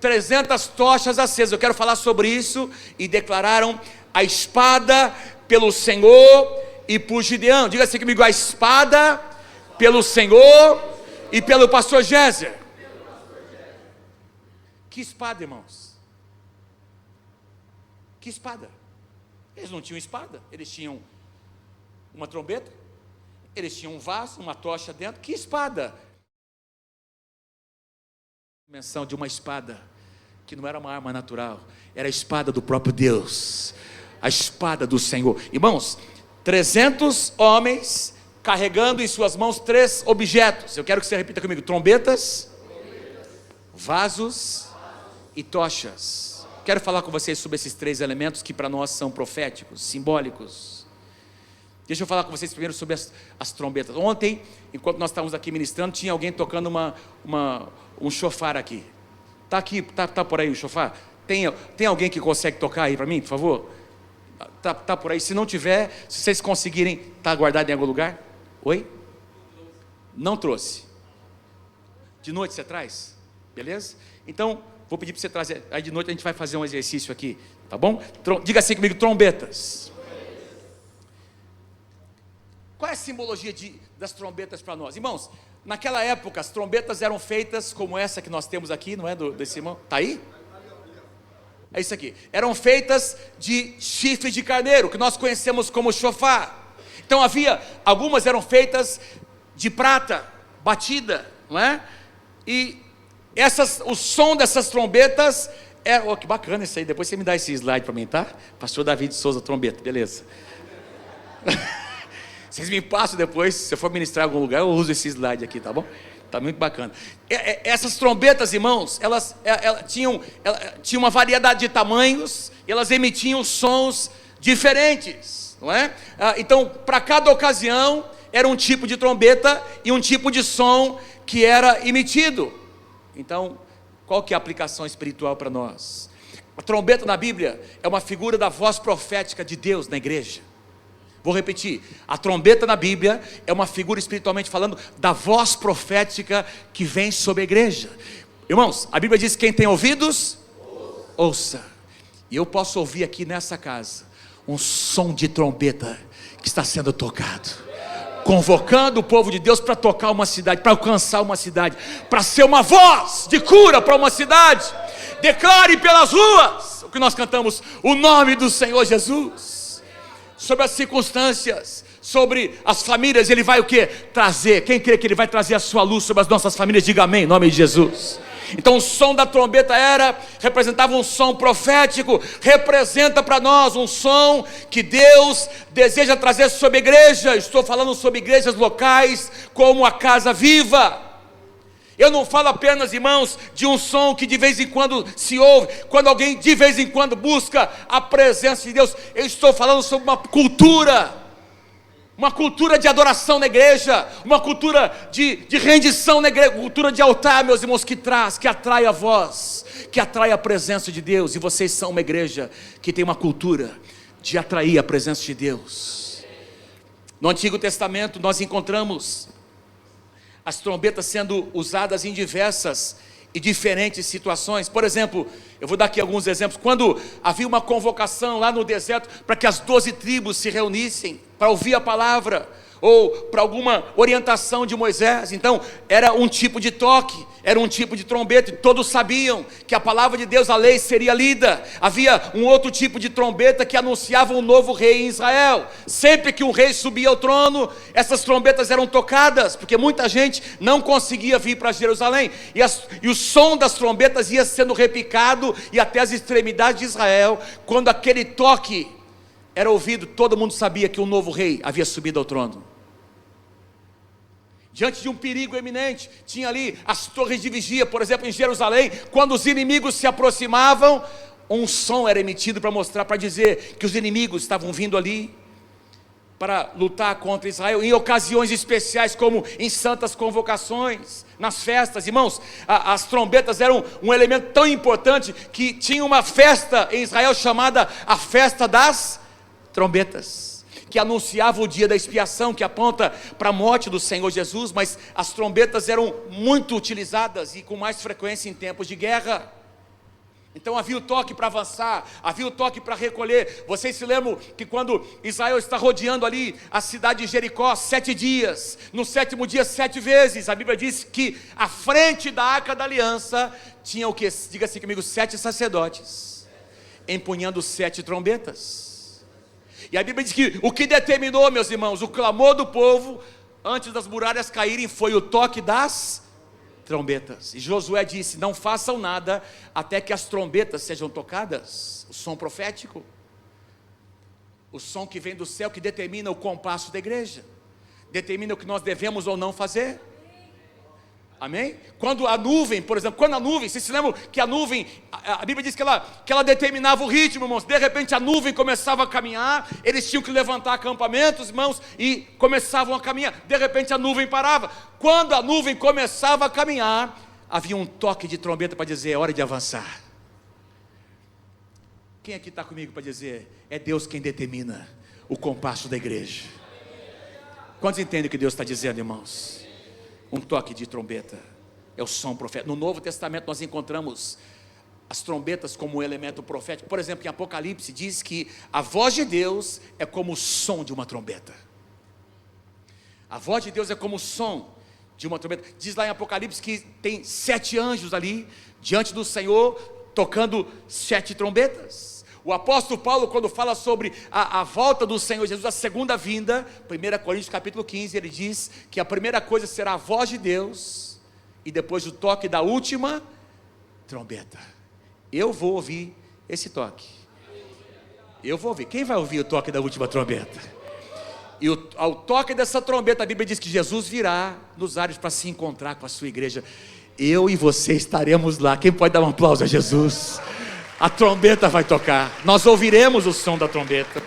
B: 300 tochas acesas. Eu quero falar sobre isso. E declararam: a espada pelo Senhor e por Gideão. Diga assim comigo: a espada pelo Senhor e pelo pastor Géser. Que espada, irmãos? Que espada? Eles não tinham espada, eles tinham uma trombeta, eles tinham um vaso, uma tocha dentro. Que espada? Menção de uma espada que não era uma arma natural, era a espada do próprio Deus, a espada do Senhor. Irmãos, 300 homens carregando em suas mãos 3 objetos. Eu quero que você repita comigo: trombetas, vasos e tochas. Quero falar com vocês sobre esses 3 elementos que para nós são proféticos, simbólicos. Deixa eu falar com vocês primeiro sobre as trombetas. Ontem, enquanto nós estávamos aqui ministrando, tinha alguém tocando um chofar aqui. Está aqui, tá por aí o chofar? Tem alguém que consegue tocar aí para mim, por favor? Tá por aí. Se não tiver, se vocês conseguirem, está guardado em algum lugar? Oi? Não trouxe. De noite você traz? Beleza? Então, vou pedir para você trazer. Aí de noite a gente vai fazer um exercício aqui, tá bom? Diga assim comigo, trombetas. Qual é a simbologia das trombetas para nós? Irmãos, naquela época as trombetas eram feitas como essa que nós temos aqui, não é, desse irmão? Está aí? É isso aqui. Eram feitas de chifre de carneiro, que nós conhecemos como chofar. Então algumas eram feitas de prata, batida, não é? E o som dessas trombetas que bacana isso aí, depois você me dá esse slide para mim, tá? Pastor David Souza, trombeta, beleza. Vocês me passam depois, se eu for ministrar em algum lugar, eu uso esse slide aqui, tá bom? Tá muito bacana. Essas trombetas, irmãos, elas tinham uma variedade de tamanhos, e elas emitiam sons diferentes, não é? Então, para cada ocasião, era um tipo de trombeta e um tipo de som que era emitido. Então, qual que é a aplicação espiritual para nós? A trombeta na Bíblia é uma figura da voz profética de Deus na igreja. Vou repetir, a trombeta na Bíblia é uma figura espiritualmente falando da voz profética que vem sobre a igreja. Irmãos, a Bíblia diz: quem tem ouvidos, ouça. E eu posso ouvir aqui nessa casa um som de trombeta que está sendo tocado, convocando o povo de Deus para tocar uma cidade, para alcançar uma cidade, para ser uma voz de cura para uma cidade. Declare pelas ruas o que nós cantamos, o nome do Senhor Jesus. Sobre as circunstâncias, sobre as famílias, Ele vai o quê? Trazer. Quem crê que Ele vai trazer a sua luz sobre as nossas famílias, diga amém, em nome de Jesus. Então o som da trombeta representava um som profético, representa para nós um som que Deus deseja trazer sobre a igreja. Estou falando sobre igrejas locais, como a Casa Viva. Eu não falo apenas, irmãos, de um som que de vez em quando se ouve, quando alguém de vez em quando busca a presença de Deus. Eu estou falando sobre uma cultura de adoração na igreja, uma cultura de rendição na igreja, cultura de altar, meus irmãos, que atrai a voz, que atrai a presença de Deus. E vocês são uma igreja que tem uma cultura de atrair a presença de Deus. No Antigo Testamento nós encontramos as trombetas sendo usadas em diversas e diferentes situações. Por exemplo, eu vou dar aqui alguns exemplos. Quando havia uma convocação lá no deserto para que as 12 tribos se reunissem para ouvir a palavra, ou para alguma orientação de Moisés, então era um tipo de toque, era um tipo de trombeta, e todos sabiam que a palavra de Deus, a lei, seria lida. Havia um outro tipo de trombeta que anunciava um novo rei em Israel. Sempre que um rei subia ao trono, essas trombetas eram tocadas, porque muita gente não conseguia vir para Jerusalém, e o som das trombetas ia sendo repicado e até as extremidades de Israel. Quando aquele toque era ouvido, todo mundo sabia que um novo rei havia subido ao trono. Diante de um perigo eminente, tinha ali as torres de vigia, por exemplo, em Jerusalém. Quando os inimigos se aproximavam, um som era emitido para mostrar, para dizer que os inimigos estavam vindo ali para lutar contra Israel. Em ocasiões especiais, como em santas convocações, nas festas, irmãos, as trombetas eram um elemento tão importante que tinha uma festa em Israel chamada a festa das trombetas, que anunciava o dia da expiação, que aponta para a morte do Senhor Jesus. Mas as trombetas eram muito utilizadas e com mais frequência em tempos de guerra. Então havia o toque para avançar, havia o toque para recolher. Vocês se lembram que quando Israel está rodeando ali a cidade de Jericó 7 dias, no 7º dia 7 vezes, a Bíblia diz que à frente da Arca da Aliança tinha o que? Diga assim comigo, 7 sacerdotes empunhando 7 trombetas. E a Bíblia diz que o que determinou, meus irmãos, o clamor do povo antes das muralhas caírem foi o toque das trombetas. E Josué disse: não façam nada até que as trombetas sejam tocadas. O som profético, o som que vem do céu, que determina o compasso da igreja, determina o que nós devemos ou não fazer. Amém? Quando a nuvem, por exemplo, vocês se lembram que a nuvem, a Bíblia diz que ela determinava o ritmo, irmãos. De repente a nuvem começava a caminhar, eles tinham que levantar acampamentos, irmãos, e começavam a caminhar. De repente a nuvem parava. Quando a nuvem começava a caminhar, havia um toque de trombeta para dizer: é hora de avançar. Quem aqui está comigo para dizer: é Deus quem determina o compasso da igreja? Quantos entendem o que Deus está dizendo, irmãos? Um toque de trombeta é o som profético. No Novo Testamento nós encontramos as trombetas como um elemento profético. Por exemplo, em Apocalipse diz que a voz de Deus é como o som de uma trombeta. A voz de Deus é como o som de uma trombeta. Diz lá em Apocalipse que tem 7 anjos ali diante do Senhor tocando 7 trombetas. O apóstolo Paulo, quando fala sobre a volta do Senhor Jesus, a segunda vinda, 1 Coríntios capítulo 15, ele diz que a primeira coisa será a voz de Deus, e depois o toque da última trombeta. Eu vou ouvir esse toque. Eu vou ouvir. Quem vai ouvir o toque da última trombeta? E ao toque dessa trombeta, a Bíblia diz que Jesus virá nos ares para se encontrar com a sua igreja. Eu e você estaremos lá. Quem pode dar um aplauso a Jesus? A trombeta vai tocar, nós ouviremos o som da trombeta.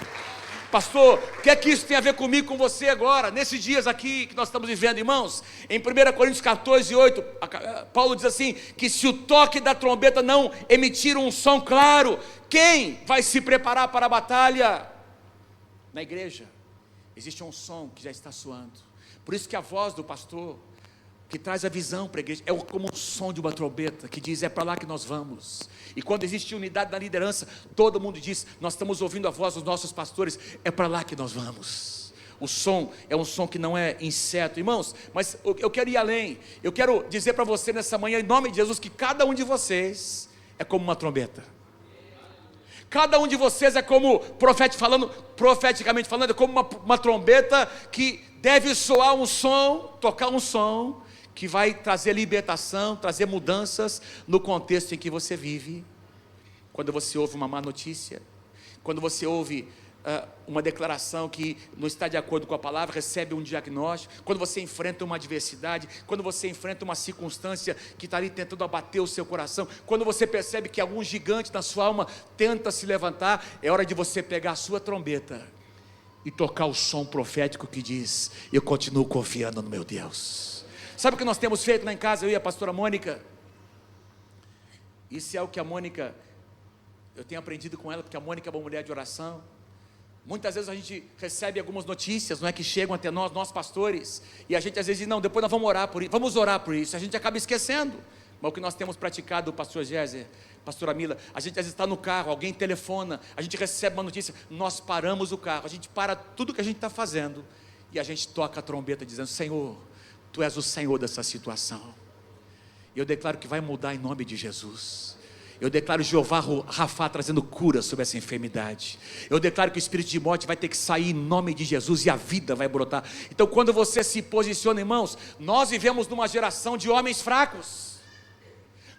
B: Pastor, o que é que isso tem a ver comigo, com você agora, nesses dias aqui que nós estamos vivendo, irmãos? Em 1 Coríntios 14, 8, Paulo diz assim, que se o toque da trombeta não emitir um som claro, quem vai se preparar para a batalha? Na igreja, existe um som que já está soando. Por isso que a voz do pastor, que traz a visão para a igreja, é como o som de uma trombeta, que diz: é para lá que nós vamos. E quando existe unidade na liderança, todo mundo diz: nós estamos ouvindo a voz dos nossos pastores, é para lá que nós vamos. O som é um som que não é incerto, irmãos. Mas eu quero ir além. Eu quero dizer para você nessa manhã, em nome de Jesus, que cada um de vocês é como uma trombeta. Cada um de vocês é como, profeticamente falando, é como uma trombeta que deve soar um som, tocar um som, que vai trazer libertação, trazer mudanças no contexto em que você vive. Quando você ouve uma má notícia, quando você ouve uma declaração que não está de acordo com a palavra, recebe um diagnóstico, quando você enfrenta uma adversidade, quando você enfrenta uma circunstância que está ali tentando abater o seu coração, quando você percebe que algum gigante na sua alma tenta se levantar, é hora de você pegar a sua trombeta e tocar o som profético que diz: eu continuo confiando no meu Deus. Sabe o que nós temos feito lá em casa, eu e a pastora Mônica? Isso é o que a Mônica, eu tenho aprendido com ela, porque a Mônica é uma mulher de oração. Muitas vezes a gente recebe algumas notícias, não é, que chegam até nós pastores, e a gente às vezes diz: não, depois nós vamos orar por isso, vamos orar por isso. A gente acaba esquecendo. Mas o que nós temos praticado, pastor Géser, pastora Mila, a gente às vezes está no carro, alguém telefona, a gente recebe uma notícia, nós paramos o carro, a gente para tudo que a gente está fazendo, e a gente toca a trombeta dizendo: Senhor, Tu és o Senhor dessa situação. Eu declaro que vai mudar em nome de Jesus. Eu declaro Jeová Rafá trazendo cura sobre essa enfermidade. Eu declaro que o espírito de morte vai ter que sair em nome de Jesus e a vida vai brotar. Então, quando você se posiciona, irmãos, nós vivemos numa geração de homens fracos.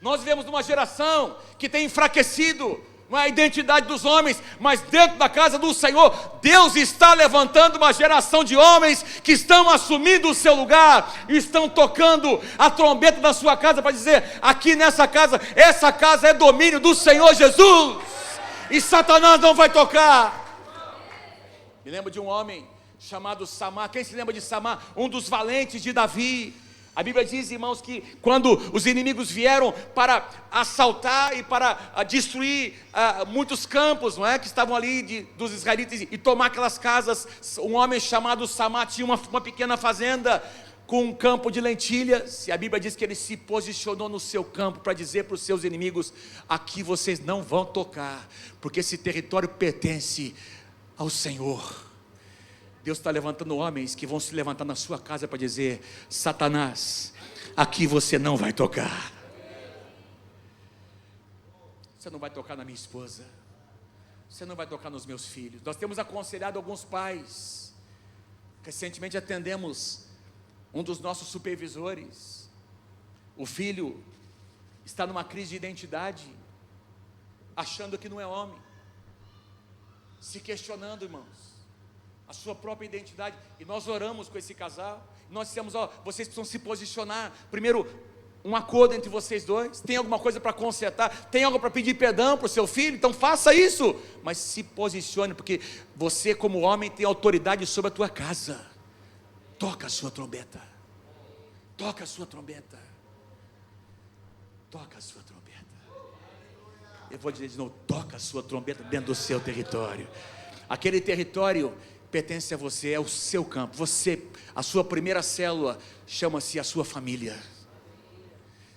B: Nós vivemos numa geração que tem enfraquecido não é a identidade dos homens, mas dentro da casa do Senhor, Deus está levantando uma geração de homens que estão assumindo o seu lugar, estão tocando a trombeta da sua casa para dizer: aqui nessa casa, essa casa é domínio do Senhor Jesus, e Satanás não vai tocar. Me lembro de um homem chamado Samar. Quem se lembra de Samar? Um dos valentes de Davi. A Bíblia diz, irmãos, que quando os inimigos vieram para assaltar e para destruir muitos campos, não é, que estavam ali dos israelitas, e tomar aquelas casas, um homem chamado Samar tinha uma pequena fazenda com um campo de lentilhas, e a Bíblia diz que ele se posicionou no seu campo para dizer para os seus inimigos: aqui vocês não vão tocar, porque esse território pertence ao Senhor. Deus está levantando homens que vão se levantar na sua casa para dizer: Satanás, aqui você não vai tocar. Você não vai tocar na minha esposa, você não vai tocar nos meus filhos. Nós temos aconselhado alguns pais. Recentemente atendemos um dos nossos supervisores. O filho está numa crise de identidade, achando que não é homem, se questionando, irmãos. a sua própria identidade. E nós oramos com esse casal, nós dissemos, ó, vocês precisam se posicionar. Primeiro, um acordo entre vocês dois. Tem alguma coisa para consertar? Tem algo para pedir perdão para o seu filho? Então faça isso, mas se posicione, porque você como homem tem autoridade sobre a tua casa. Toca a sua trombeta. Toca a sua trombeta. Toca a sua trombeta. Eu vou dizer de novo, toca a sua trombeta dentro do seu território. Aquele território pertence a você, é o seu campo. Você, a sua primeira célula chama-se a sua família.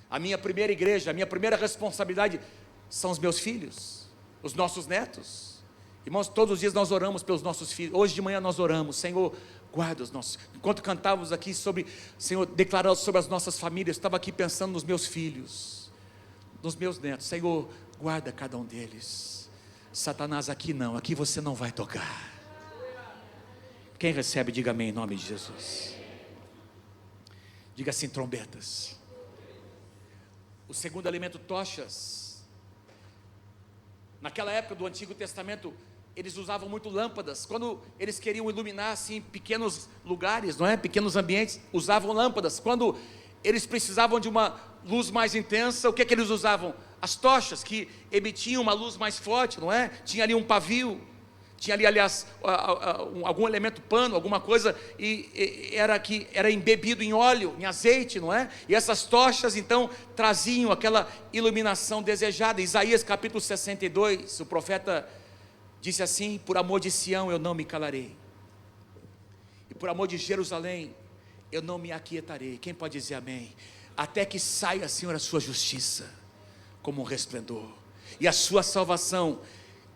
B: A minha primeira igreja, a minha primeira responsabilidade são os meus filhos, os nossos netos. Irmãos, todos os dias nós oramos pelos nossos filhos. Hoje de manhã nós oramos, Senhor, guarda os nossos. Enquanto cantávamos aqui sobre, Senhor, declarando sobre as nossas famílias, eu estava aqui pensando nos meus filhos, nos meus netos. Senhor, guarda cada um deles. Satanás, aqui não, aqui você não vai tocar. Quem recebe, diga amém em nome de Jesus. Diga assim, trombetas. O segundo elemento, tochas. Naquela época do Antigo Testamento, eles usavam muito lâmpadas. Quando eles queriam iluminar assim pequenos lugares, não é? Pequenos ambientes, usavam lâmpadas. Quando eles precisavam de uma luz mais intensa, o que é que eles usavam? As tochas, que emitiam uma luz mais forte, não é? Tinha ali um pavio, tinha ali, aliás, algum elemento, pano, alguma coisa, e era embebido em óleo, em azeite, não é? E essas tochas, então, traziam aquela iluminação desejada. Isaías capítulo 62, o profeta disse assim: por amor de Sião eu não me calarei, e por amor de Jerusalém eu não me aquietarei. Quem pode dizer amém? Até que saia, Senhor, a sua justiça como um resplendor, e a sua salvação,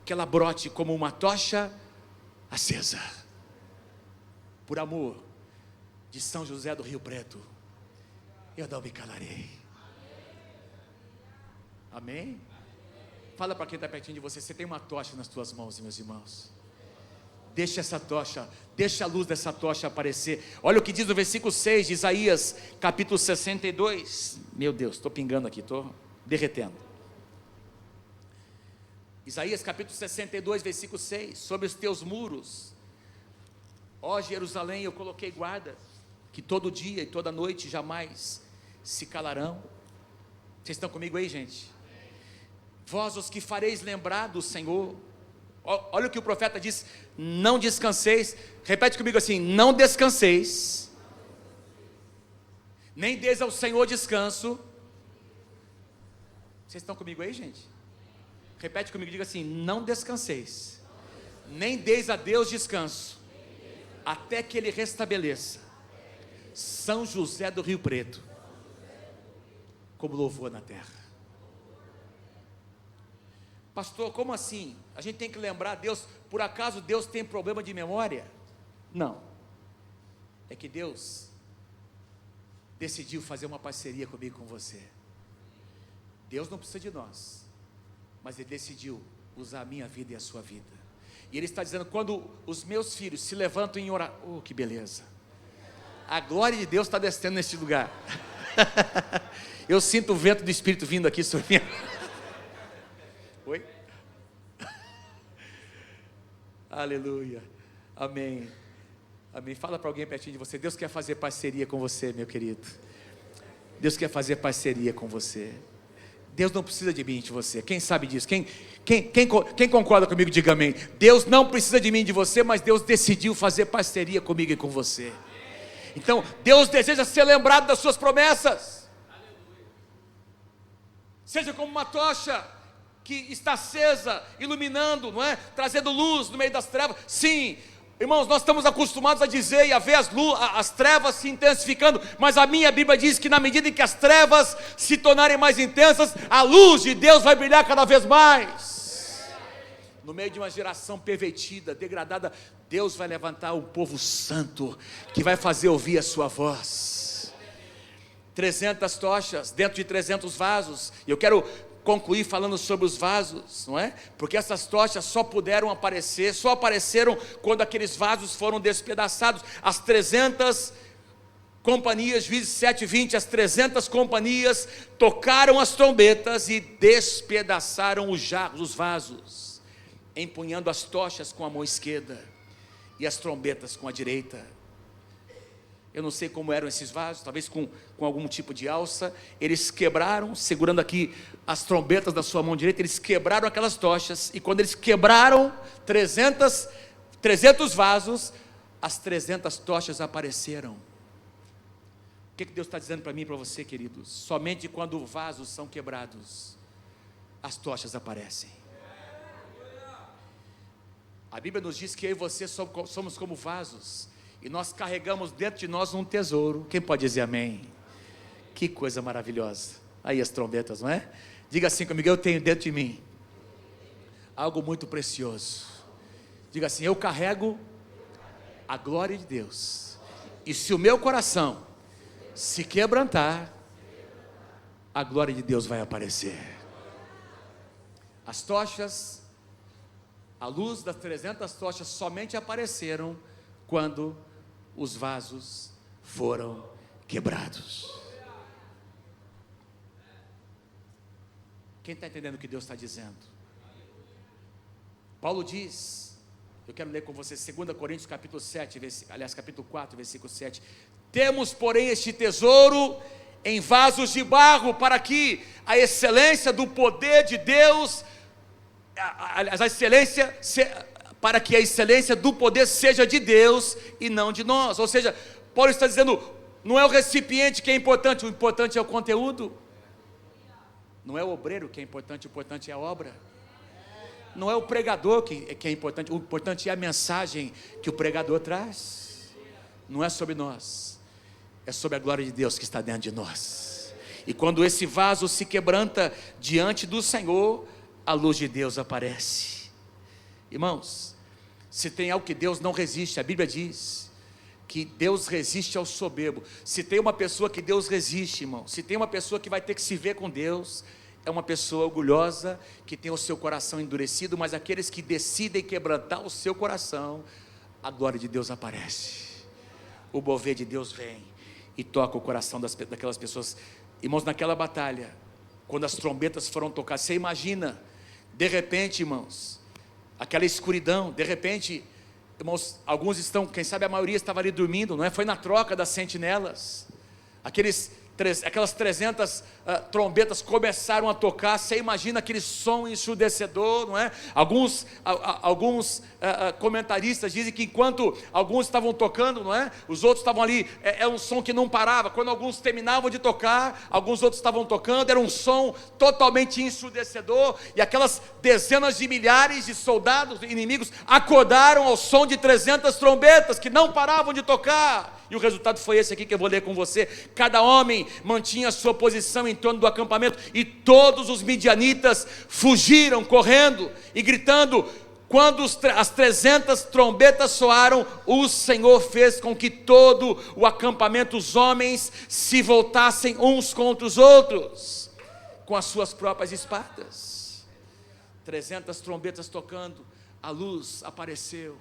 B: que ela brote como uma tocha acesa. Por amor de São José do Rio Preto, eu não me calarei. Amém? Fala para quem está pertinho de você, você tem uma tocha nas tuas mãos, meus irmãos. Deixa essa tocha, deixa a luz dessa tocha aparecer. Olha o que diz no versículo 6 de Isaías, capítulo 62. Meu Deus, estou pingando aqui, estou derretendo. Isaías capítulo 62, versículo 6. Sobre os teus muros, ó Jerusalém, eu coloquei guarda, que todo dia e toda noite jamais se calarão. Vocês estão comigo aí, gente? Vós os que fareis lembrar do Senhor. Olha o que o profeta diz: não descanseis. Repete comigo assim: não descanseis, nem deis ao Senhor descanso. Vocês estão comigo aí, gente? Repete comigo, diga assim: não descanseis, nem deis a Deus descanso, até que Ele restabeleça São José do Rio Preto como louvor na terra. Pastor, como assim? A gente tem que lembrar Deus. Por acaso Deus tem problema de memória? Não. É que Deus decidiu fazer uma parceria comigo e com você. Deus não precisa de nós, mas Ele decidiu usar a minha vida e a sua vida. E Ele está dizendo: quando os meus filhos se levantam em oração, oh, que beleza, a glória de Deus está descendo neste lugar. Eu sinto o vento do Espírito vindo aqui sobre mim. Oi? Aleluia, amém, amém. Fala para alguém pertinho de você: Deus quer fazer parceria com você, meu querido. Deus quer fazer parceria com você. Deus não precisa de mim e de você. Quem sabe disso? Quem concorda comigo, diga amém. Deus não precisa de mim e de você, mas Deus decidiu fazer parceria comigo e com você. Então, Deus deseja ser lembrado das suas promessas. Seja como uma tocha que está acesa, iluminando, não é? Trazendo luz no meio das trevas. Sim, irmãos, nós estamos acostumados a dizer e a ver as trevas se intensificando, mas a minha Bíblia diz que na medida em que as trevas se tornarem mais intensas, a luz de Deus vai brilhar cada vez mais. No meio de uma geração pervertida, degradada, Deus vai levantar um povo santo, que vai fazer ouvir a sua voz. 300 tochas, dentro de 300 vasos. E eu quero concluir falando sobre os vasos, não é? Porque essas tochas só apareceram quando aqueles vasos foram despedaçados. As 300 companhias, Juízes 7:20, as 300 companhias tocaram as trombetas e despedaçaram os jarros, os vasos, empunhando as tochas com a mão esquerda. e as trombetas com a direita. Eu não sei como eram esses vasos, talvez com algum tipo de alça. Eles quebraram, segurando aqui as trombetas da sua mão direita, eles quebraram aquelas tochas, e quando eles quebraram 300 vasos, as 300 tochas apareceram. O que Deus está dizendo para mim e para você, queridos? Somente quando vasos são quebrados, as tochas aparecem. A Bíblia nos diz que eu e você somos como vasos, e nós carregamos dentro de nós um tesouro. Quem pode dizer amém? Que coisa maravilhosa. Aí as trombetas, não é? Diga assim comigo: eu tenho dentro de mim algo muito precioso. Diga assim: eu carrego a glória de Deus, e se o meu coração se quebrantar, a glória de Deus vai aparecer. As tochas, a luz das 300 tochas somente apareceram quando os vasos foram quebrados. Quem está entendendo o que Deus está dizendo? Paulo diz, eu quero ler com você 2 Coríntios capítulo 7, capítulo 4, versículo 7. Temos, porém, este tesouro em vasos de barro, para que a excelência do poder de Deus, para que a excelência do poder seja de Deus e não de nós. Ou seja, Paulo está dizendo, não é o recipiente que é importante, o importante é o conteúdo. Não é o obreiro que é importante, o importante é a obra. Não é o pregador que é importante, o importante é a mensagem que o pregador traz. Não é sobre nós, é sobre a glória de Deus que está dentro de nós. E quando esse vaso se quebranta diante do Senhor, a luz de Deus aparece. Irmãos, se tem algo que Deus não resiste, a Bíblia diz que Deus resiste ao soberbo. Se tem uma pessoa que Deus resiste, irmão, se tem uma pessoa que vai ter que se ver com Deus, é uma pessoa orgulhosa, que tem o seu coração endurecido. Mas aqueles que decidem quebrantar o seu coração, a glória de Deus aparece, o mover de Deus vem e toca o coração daquelas pessoas. Irmãos, naquela batalha, quando as trombetas foram tocadas, você imagina, de repente, irmãos, aquela escuridão, de repente, irmãos, alguns estão, quem sabe a maioria estava ali dormindo, não é? Foi na troca das sentinelas, aquelas 300 trombetas começaram a tocar. Você imagina aquele som ensurdecedor, não é? Alguns comentaristas dizem que enquanto alguns estavam tocando, não é? Os outros estavam ali, é um som que não parava. Quando alguns terminavam de tocar, alguns outros estavam tocando, era um som totalmente ensurdecedor, e aquelas dezenas de milhares de soldados inimigos acordaram ao som de 300 trombetas que não paravam de tocar. E o resultado foi esse aqui que eu vou ler com você. Cada homem mantinha a sua posição em torno do acampamento, e todos os midianitas fugiram correndo e gritando. Quando as 300 trombetas soaram, o Senhor fez com que todo o acampamento, os homens, se voltassem uns contra os outros, com as suas próprias espadas. 300 trombetas tocando, a luz apareceu,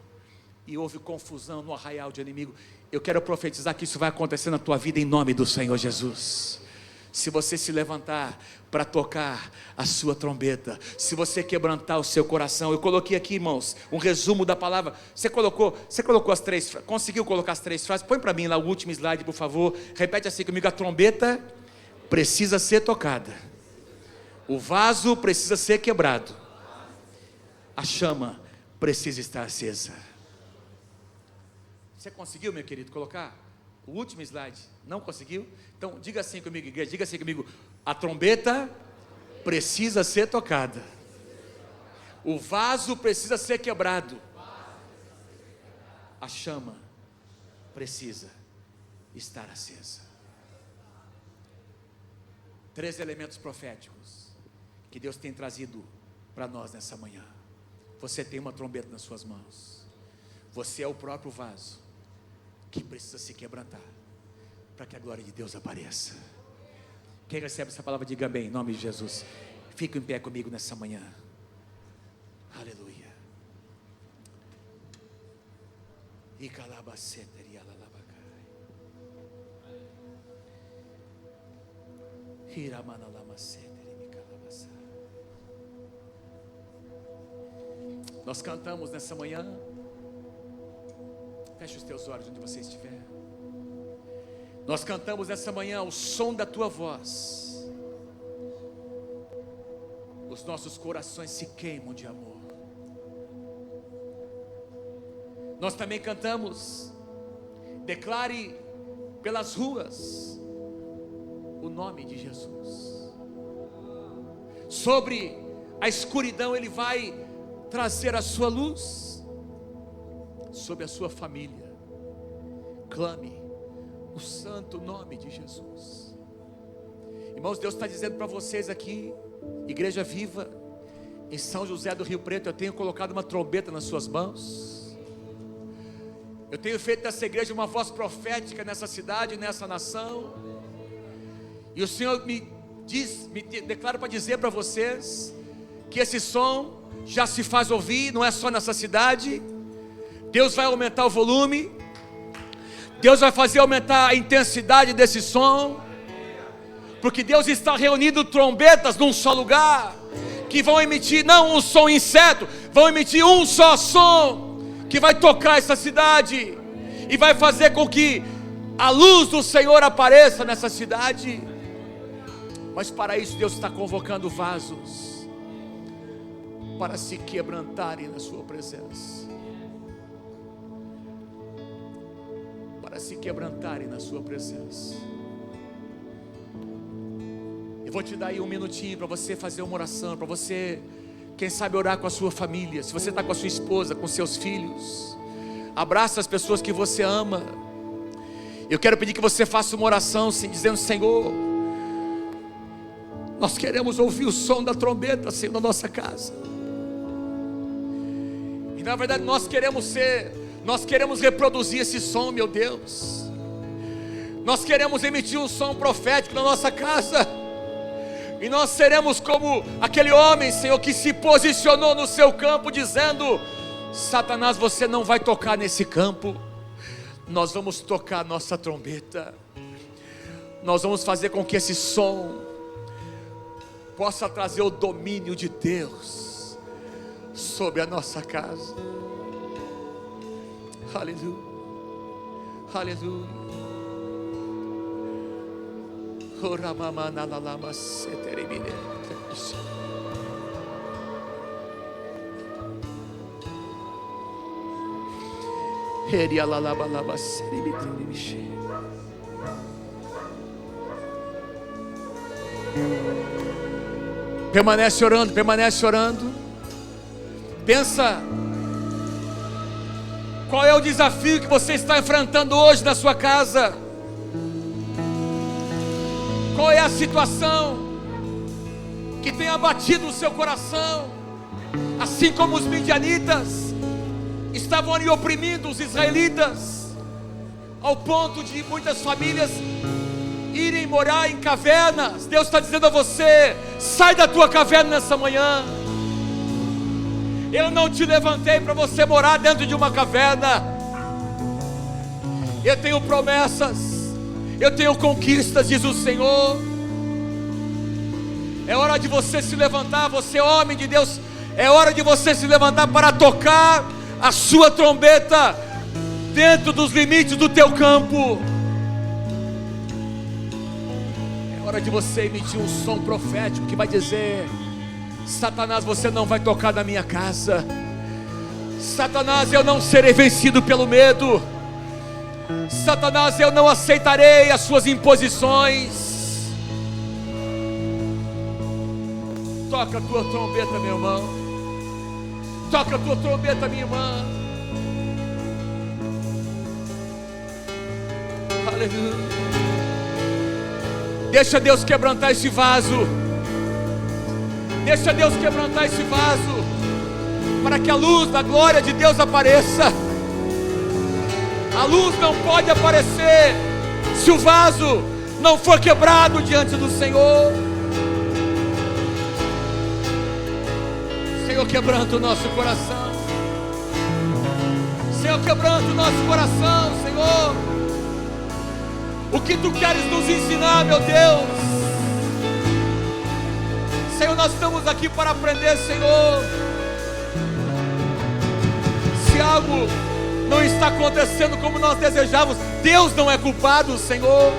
B: e houve confusão no arraial de inimigo. Eu quero profetizar que isso vai acontecer na tua vida em nome do Senhor Jesus. Se você se levantar para tocar a sua trombeta, se você quebrantar o seu coração, eu coloquei aqui, irmãos, um resumo da palavra. Você colocou as 3, conseguiu colocar as 3 frases? Põe para mim lá o último slide, por favor. Repete assim comigo: a trombeta precisa ser tocada, o vaso precisa ser quebrado, a chama precisa estar acesa. Você conseguiu, meu querido, colocar o último slide? Não conseguiu? Então diga assim comigo, igreja, diga assim comigo: a trombeta precisa ser tocada, o vaso precisa ser quebrado, a chama precisa estar acesa. 3 elementos proféticos que Deus tem trazido para nós nessa manhã. Você tem uma trombeta nas suas mãos, você é o próprio vaso que precisa se quebrantar para que a glória de Deus apareça. Quem recebe essa palavra, diga bem, em nome de Jesus. Fique em pé comigo nessa manhã. Aleluia. Nós cantamos nessa manhã Feche os teus olhos onde você estiver. Nós cantamos essa manhã o som da tua voz. Os nossos corações se queimam de amor. Nós também cantamos: declare pelas ruas o nome de Jesus. Sobre a escuridão Ele vai trazer a sua luz. Sobre a sua família, clame o santo nome de Jesus. Irmãos, Deus está dizendo para vocês aqui, Igreja Viva, em São José do Rio Preto, eu tenho colocado uma trombeta nas suas mãos. Eu tenho feito dessa igreja uma voz profética nessa cidade, nessa nação. E o Senhor me declara para dizer para vocês que esse som já se faz ouvir, não é só nessa cidade. Deus vai aumentar o volume. Deus vai fazer aumentar a intensidade desse som. Porque Deus está reunindo trombetas num só lugar, que vão emitir não um som incerto, vão emitir um só som, que vai tocar essa cidade, e vai fazer com que a luz do Senhor apareça nessa cidade. Mas para isso Deus está convocando vasos, para se quebrantarem na sua presença. Para se quebrantarem na sua presença. Eu vou te dar aí um minutinho para você fazer uma oração, para você, quem sabe, orar com a sua família. Se você está com a sua esposa, com seus filhos, abraça as pessoas que você ama. Eu quero pedir que você faça uma oração, dizendo: Senhor, nós queremos ouvir o som da trombeta, Senhor, na nossa casa. E na verdade nós queremos reproduzir esse som, meu Deus. Nós queremos emitir um som profético na nossa casa. E nós seremos como aquele homem, Senhor, que se posicionou no seu campo, dizendo: Satanás, você não vai tocar nesse campo. Nós vamos tocar a nossa trombeta. Nós vamos fazer com que esse som possa trazer o domínio de Deus sobre a nossa casa. Aleluia, aleluia. Permanece orando, permanece orando. Pensa, qual é o desafio que você está enfrentando hoje na sua casa? Qual é a situação que tem abatido o seu coração? Assim como os midianitas estavam ali oprimindo os israelitas, ao ponto de muitas famílias irem morar em cavernas. Deus está dizendo a você: sai da tua caverna nessa manhã. Eu não te levantei para você morar dentro de uma caverna. Eu tenho promessas, eu tenho conquistas, diz o Senhor. É hora de você se levantar, você homem de Deus. É hora de você se levantar para tocar a sua trombeta dentro dos limites do teu campo. É hora de você emitir um som profético que vai dizer: Satanás, você não vai tocar na minha casa. Satanás, eu não serei vencido pelo medo. Satanás, eu não aceitarei as suas imposições. Toca a tua trombeta, meu irmão. Toca a tua trombeta, minha irmã. Aleluia. Deixa Deus quebrantar esse vaso. Deixa Deus quebrantar esse vaso, para que a luz da glória de Deus apareça. A luz não pode aparecer se o vaso não for quebrado diante do Senhor. Senhor, quebranta o nosso coração. Senhor, quebranta o nosso coração, Senhor. O que Tu queres nos ensinar, meu Deus? Senhor, nós estamos aqui para aprender, Senhor. Se algo não está acontecendo como nós desejávamos. Deus não é culpado, Senhor.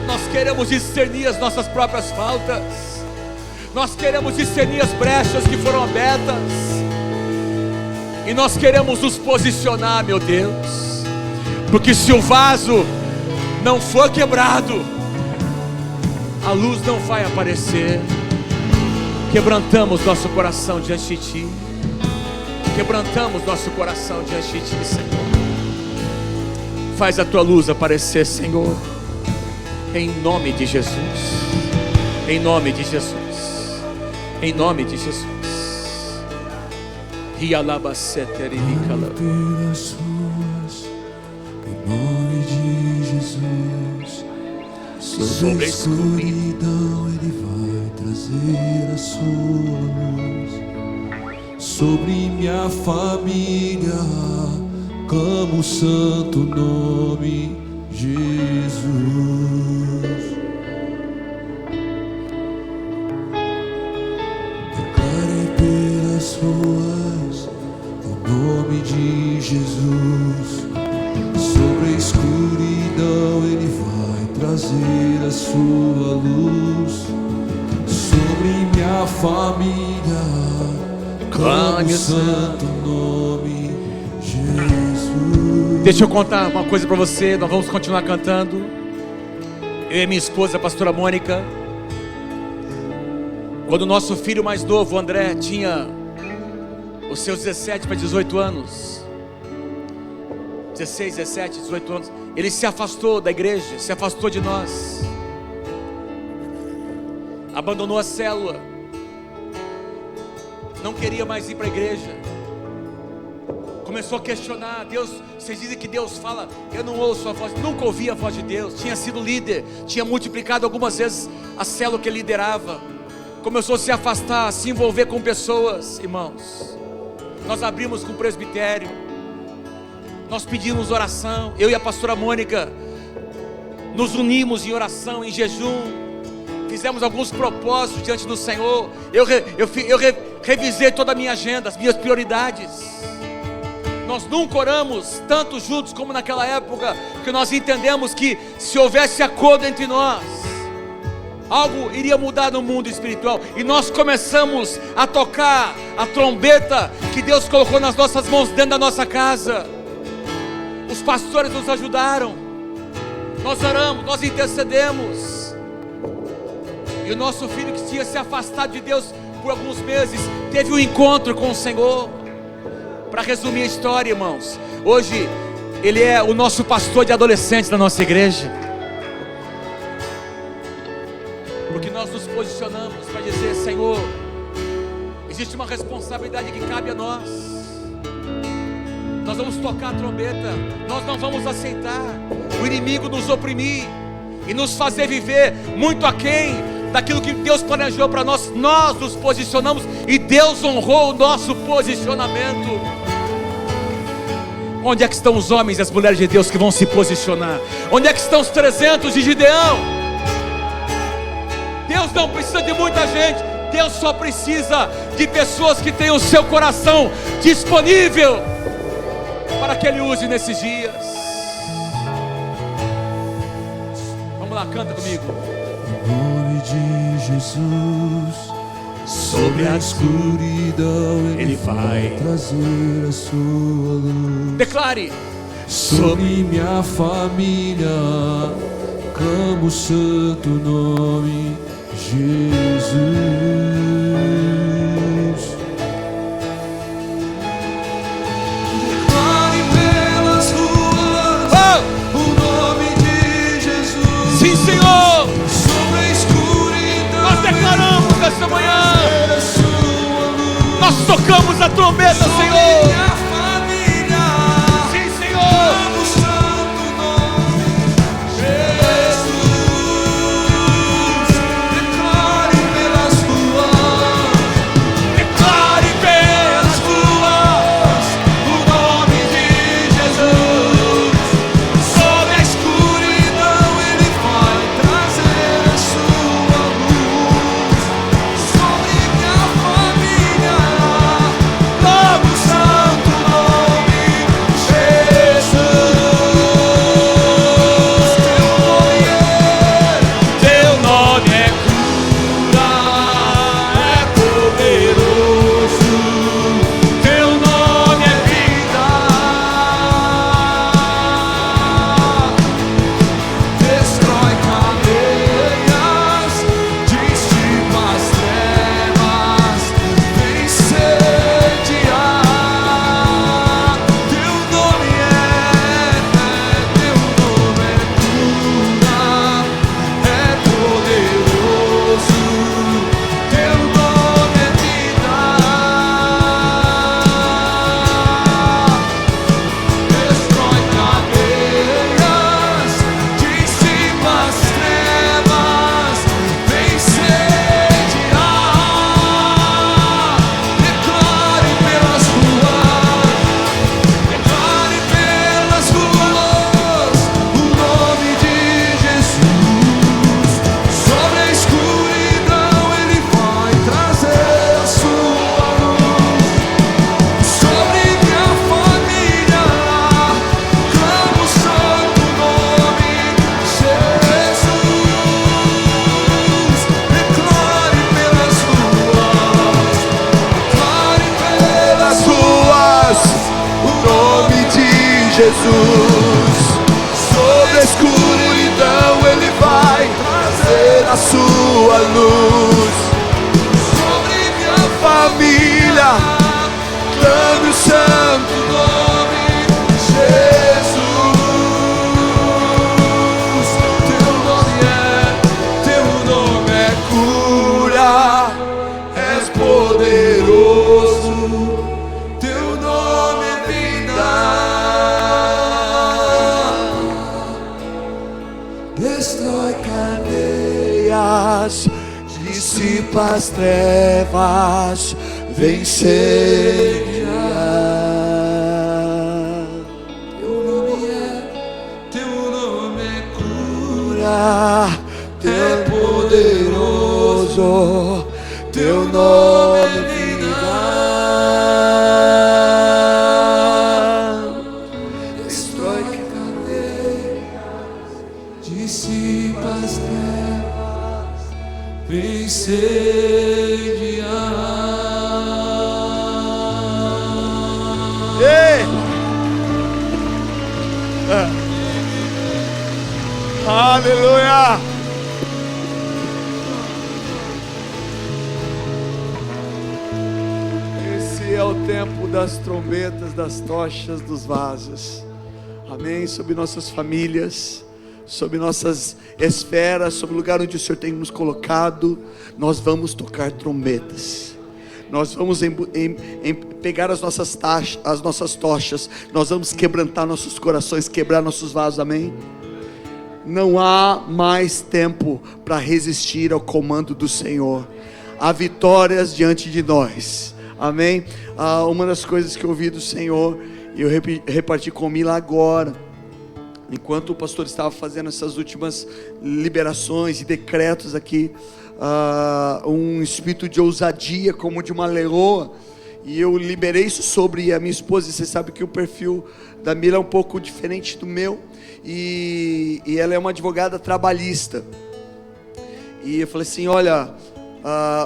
B: Nós queremos discernir as nossas próprias faltas. Nós queremos discernir as brechas que foram abertas. E nós queremos nos posicionar, meu Deus. Porque se o vaso não for quebrado, a luz não vai aparecer. Quebrantamos nosso coração diante de Ti. Quebrantamos nosso coração diante de Ti, Senhor. Faz a Tua luz aparecer, Senhor. Em nome de Jesus. Em nome de Jesus. Em nome de Jesus.
D: Pelas ruas, em nome de Jesus. Sobre a escuridão Ele vai trazer a sua luz. Sobre minha família, clamo o santo nome Jesus. Declarei pelas ruas o nome de Jesus. Sobre a escuridão Ele vai trazer a sua luz. Sobre minha família, clame o santo nome Jesus.
B: Deixa eu contar uma coisa para você. Nós vamos continuar cantando. Eu e minha esposa, a pastora Mônica. Quando o nosso filho mais novo, o André, tinha os seus 17 para 18 anos, 16, 17, 18 anos, ele se afastou da igreja, se afastou de nós, abandonou a célula, não queria mais ir para a igreja, começou a questionar. Deus, vocês dizem que Deus fala, eu não ouço a voz, nunca ouvi a voz de Deus. Tinha sido líder, tinha multiplicado algumas vezes a célula que ele liderava, começou a se afastar, a se envolver com pessoas. Irmãos, nós abrimos com o presbitério, nós pedimos oração, eu e a pastora Mônica nos unimos em oração, em jejum, fizemos alguns propósitos diante do Senhor. Eu revisei toda a minha agenda, as minhas prioridades. Nós nunca oramos tanto juntos como naquela época, porque nós entendemos que se houvesse acordo entre nós, algo iria mudar no mundo espiritual. E nós começamos a tocar a trombeta que Deus colocou nas nossas mãos dentro da nossa casa. Os pastores nos ajudaram, nós oramos, nós intercedemos. E o nosso filho, que tinha se afastado de Deus por alguns meses, teve um encontro com o Senhor. Para resumir a história, irmãos, hoje ele é o nosso pastor de adolescentes da nossa igreja. Porque nós nos posicionamos para dizer: Senhor, existe uma responsabilidade que cabe a nós. Nós vamos tocar a trombeta, nós não vamos aceitar o inimigo nos oprimir e nos fazer viver muito aquém daquilo que Deus planejou para nós. Nós nos posicionamos e Deus honrou o nosso posicionamento. Onde é que estão os homens e as mulheres de Deus que vão se posicionar? Onde é que estão os 300 de Gideão? Deus não precisa de muita gente, Deus só precisa de pessoas que tenham o seu coração disponível para que Ele use nesses dias. Vamos lá, canta comigo.
D: Em nome de Jesus, sobre a escuridão Ele vai trazer a sua luz.
B: Declare:
D: sobre minha família, clamo o santo nome Jesus. Declare pelas ruas o nome de Jesus.
B: Sim, Senhor.
D: Sobre a escuridão
B: Nós declaramos nessa manhã,
D: a sua luz.
B: nós tocamos a trombeta,
D: Sobre
B: Senhor.
D: minha família,
B: Sim, Senhor.
D: clamo o santo nome Jesus. Declare pelas ruas,
B: Declare pelas ruas
D: o nome de Jesus. Sobre a escuridão Ele vai trazer a sua luz. Sobre minha família, clamo o santo
A: Jesus. Sobre a escuridão Ele vai trazer a sua luz. Sobre minha família, clame o santo nome de Jesus. Teu nome é cura, és poderoso. Teu nome é vida. Destrói cadeias, dissipa as trevas, vencer. Teu nome é cura, é poderoso, teu nome é vida. Destrói cadeias, dissipa as trevas, incendiar. Ei! Aleluia! Esse é o tempo das trombetas, das tochas, dos vasos. Amém? Sobre nossas famílias, sobre nossas esferas, sobre o lugar onde o Senhor tem nos colocado, nós vamos tocar trombetas. Nós vamos pegar as nossas tochas, nós vamos quebrantar nossos corações, quebrar nossos vasos, amém? Não há mais tempo para resistir ao comando do Senhor. Há vitórias diante de nós, amém? Uma das coisas que eu ouvi do Senhor, e eu reparti com Mila agora, enquanto o pastor estava fazendo essas últimas liberações e decretos aqui, um espírito de ousadia como de uma leoa, e eu liberei isso sobre a minha esposa. E você sabe que o perfil da Mila é um pouco diferente do meu, e ela é uma advogada trabalhista, e eu falei assim: olha,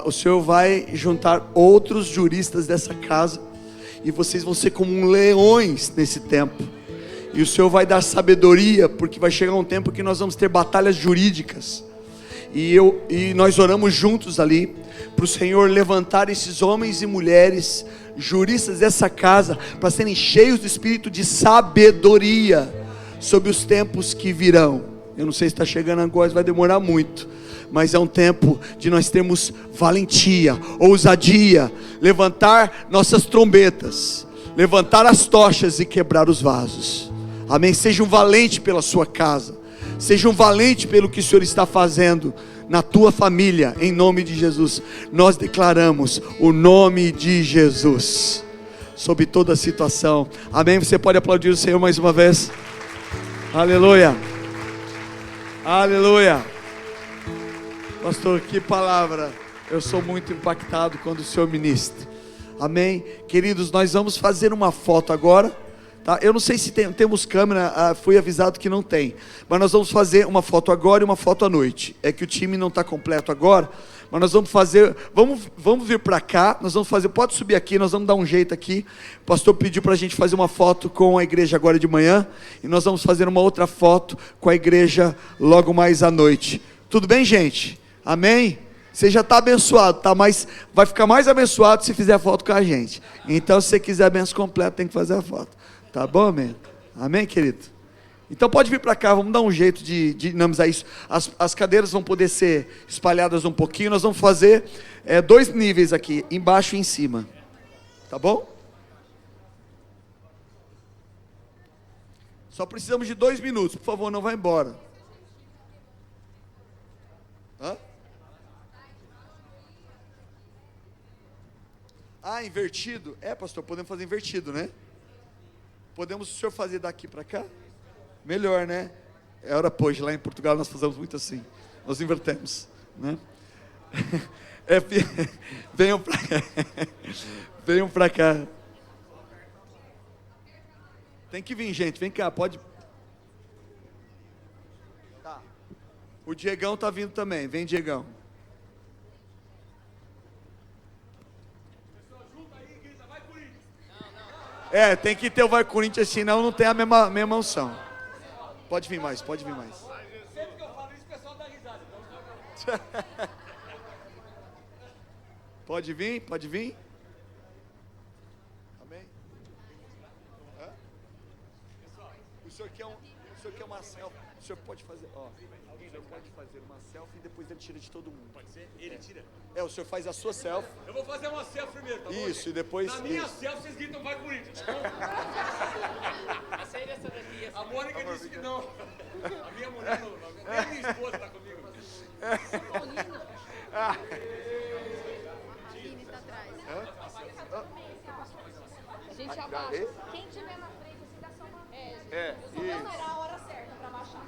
A: o Senhor vai juntar outros juristas dessa casa, e vocês vão ser como leões nesse tempo, e o Senhor vai dar sabedoria, porque vai chegar um tempo que nós vamos ter batalhas jurídicas. E nós oramos juntos ali, para o Senhor levantar esses homens e mulheres, juristas dessa casa, para serem cheios do espírito de sabedoria, sobre os tempos que virão. Eu não sei se está chegando agora, vai demorar muito, mas é um tempo de nós termos valentia, ousadia, levantar nossas trombetas, levantar as tochas e quebrar os vasos, amém? Seja um valente pela sua casa, seja um valente pelo que o Senhor está fazendo na tua família, em nome de Jesus. Nós declaramos o nome de Jesus sobre toda a situação, amém? Você pode aplaudir o Senhor mais uma vez? Aleluia, aleluia. Pastor, que palavra. Eu sou muito impactado quando o Senhor ministra, amém? Queridos, nós vamos fazer uma foto agora, tá? Eu não sei se temos câmera, fui avisado que não tem, mas nós vamos fazer uma foto agora e uma foto à noite. É que o time não está completo agora, mas nós vamos fazer, vamos vir para cá, nós vamos fazer, pode subir aqui, nós vamos dar um jeito aqui. O pastor pediu para a gente fazer uma foto com a igreja agora de manhã, e nós vamos fazer uma outra foto com a igreja logo mais à noite. Tudo bem, gente? Amém? Você já está abençoado, tá? Mas vai ficar mais abençoado se fizer foto com a gente. Então, se você quiser a benção completa, tem que fazer a foto. Tá bom, amém? Amém, querido? Então pode vir para cá, vamos dar um jeito de dinamizar isso. As cadeiras vão poder ser espalhadas um pouquinho. Nós vamos fazer 2 níveis aqui, embaixo e em cima. Tá bom? Só precisamos de 2 minutos, por favor, não vá embora. Hã? Invertido? Pastor, podemos fazer invertido, né? Podemos o senhor fazer daqui para cá? Melhor, né? Ora, pois, lá em Portugal nós fazemos muito assim. Nós invertemos, né? Venham para cá. Venham para cá. Tem que vir, gente. Vem cá, pode. Tá. O Diegão tá vindo também. Vem, Diegão. Tem que ter o Vai Corinthians, senão não tem a mesma unção. Pode vir mais, pode vir mais.
B: Sempre que eu falo isso, o pessoal dá risada.
A: Pode vir, pode vir. Amém? Hã? O senhor quer uma selfie? O senhor pode fazer, ó. O senhor pode fazer uma selfie e depois ele tira de todo mundo.
B: Pode ser? Ele tira?
A: O senhor faz a sua selfie.
B: Eu vou fazer uma selfie primeiro, tá bom?
A: Isso, e depois...
B: Na minha selfie, vocês gritam Vai Corinthians. A Mônica disse que não. A minha mulher não. Nem a minha esposa tá comigo.
C: A Aline tá atrás. A gente abaixa. Quem tiver na frente, você dá só uma... Não era a hora certa pra baixar.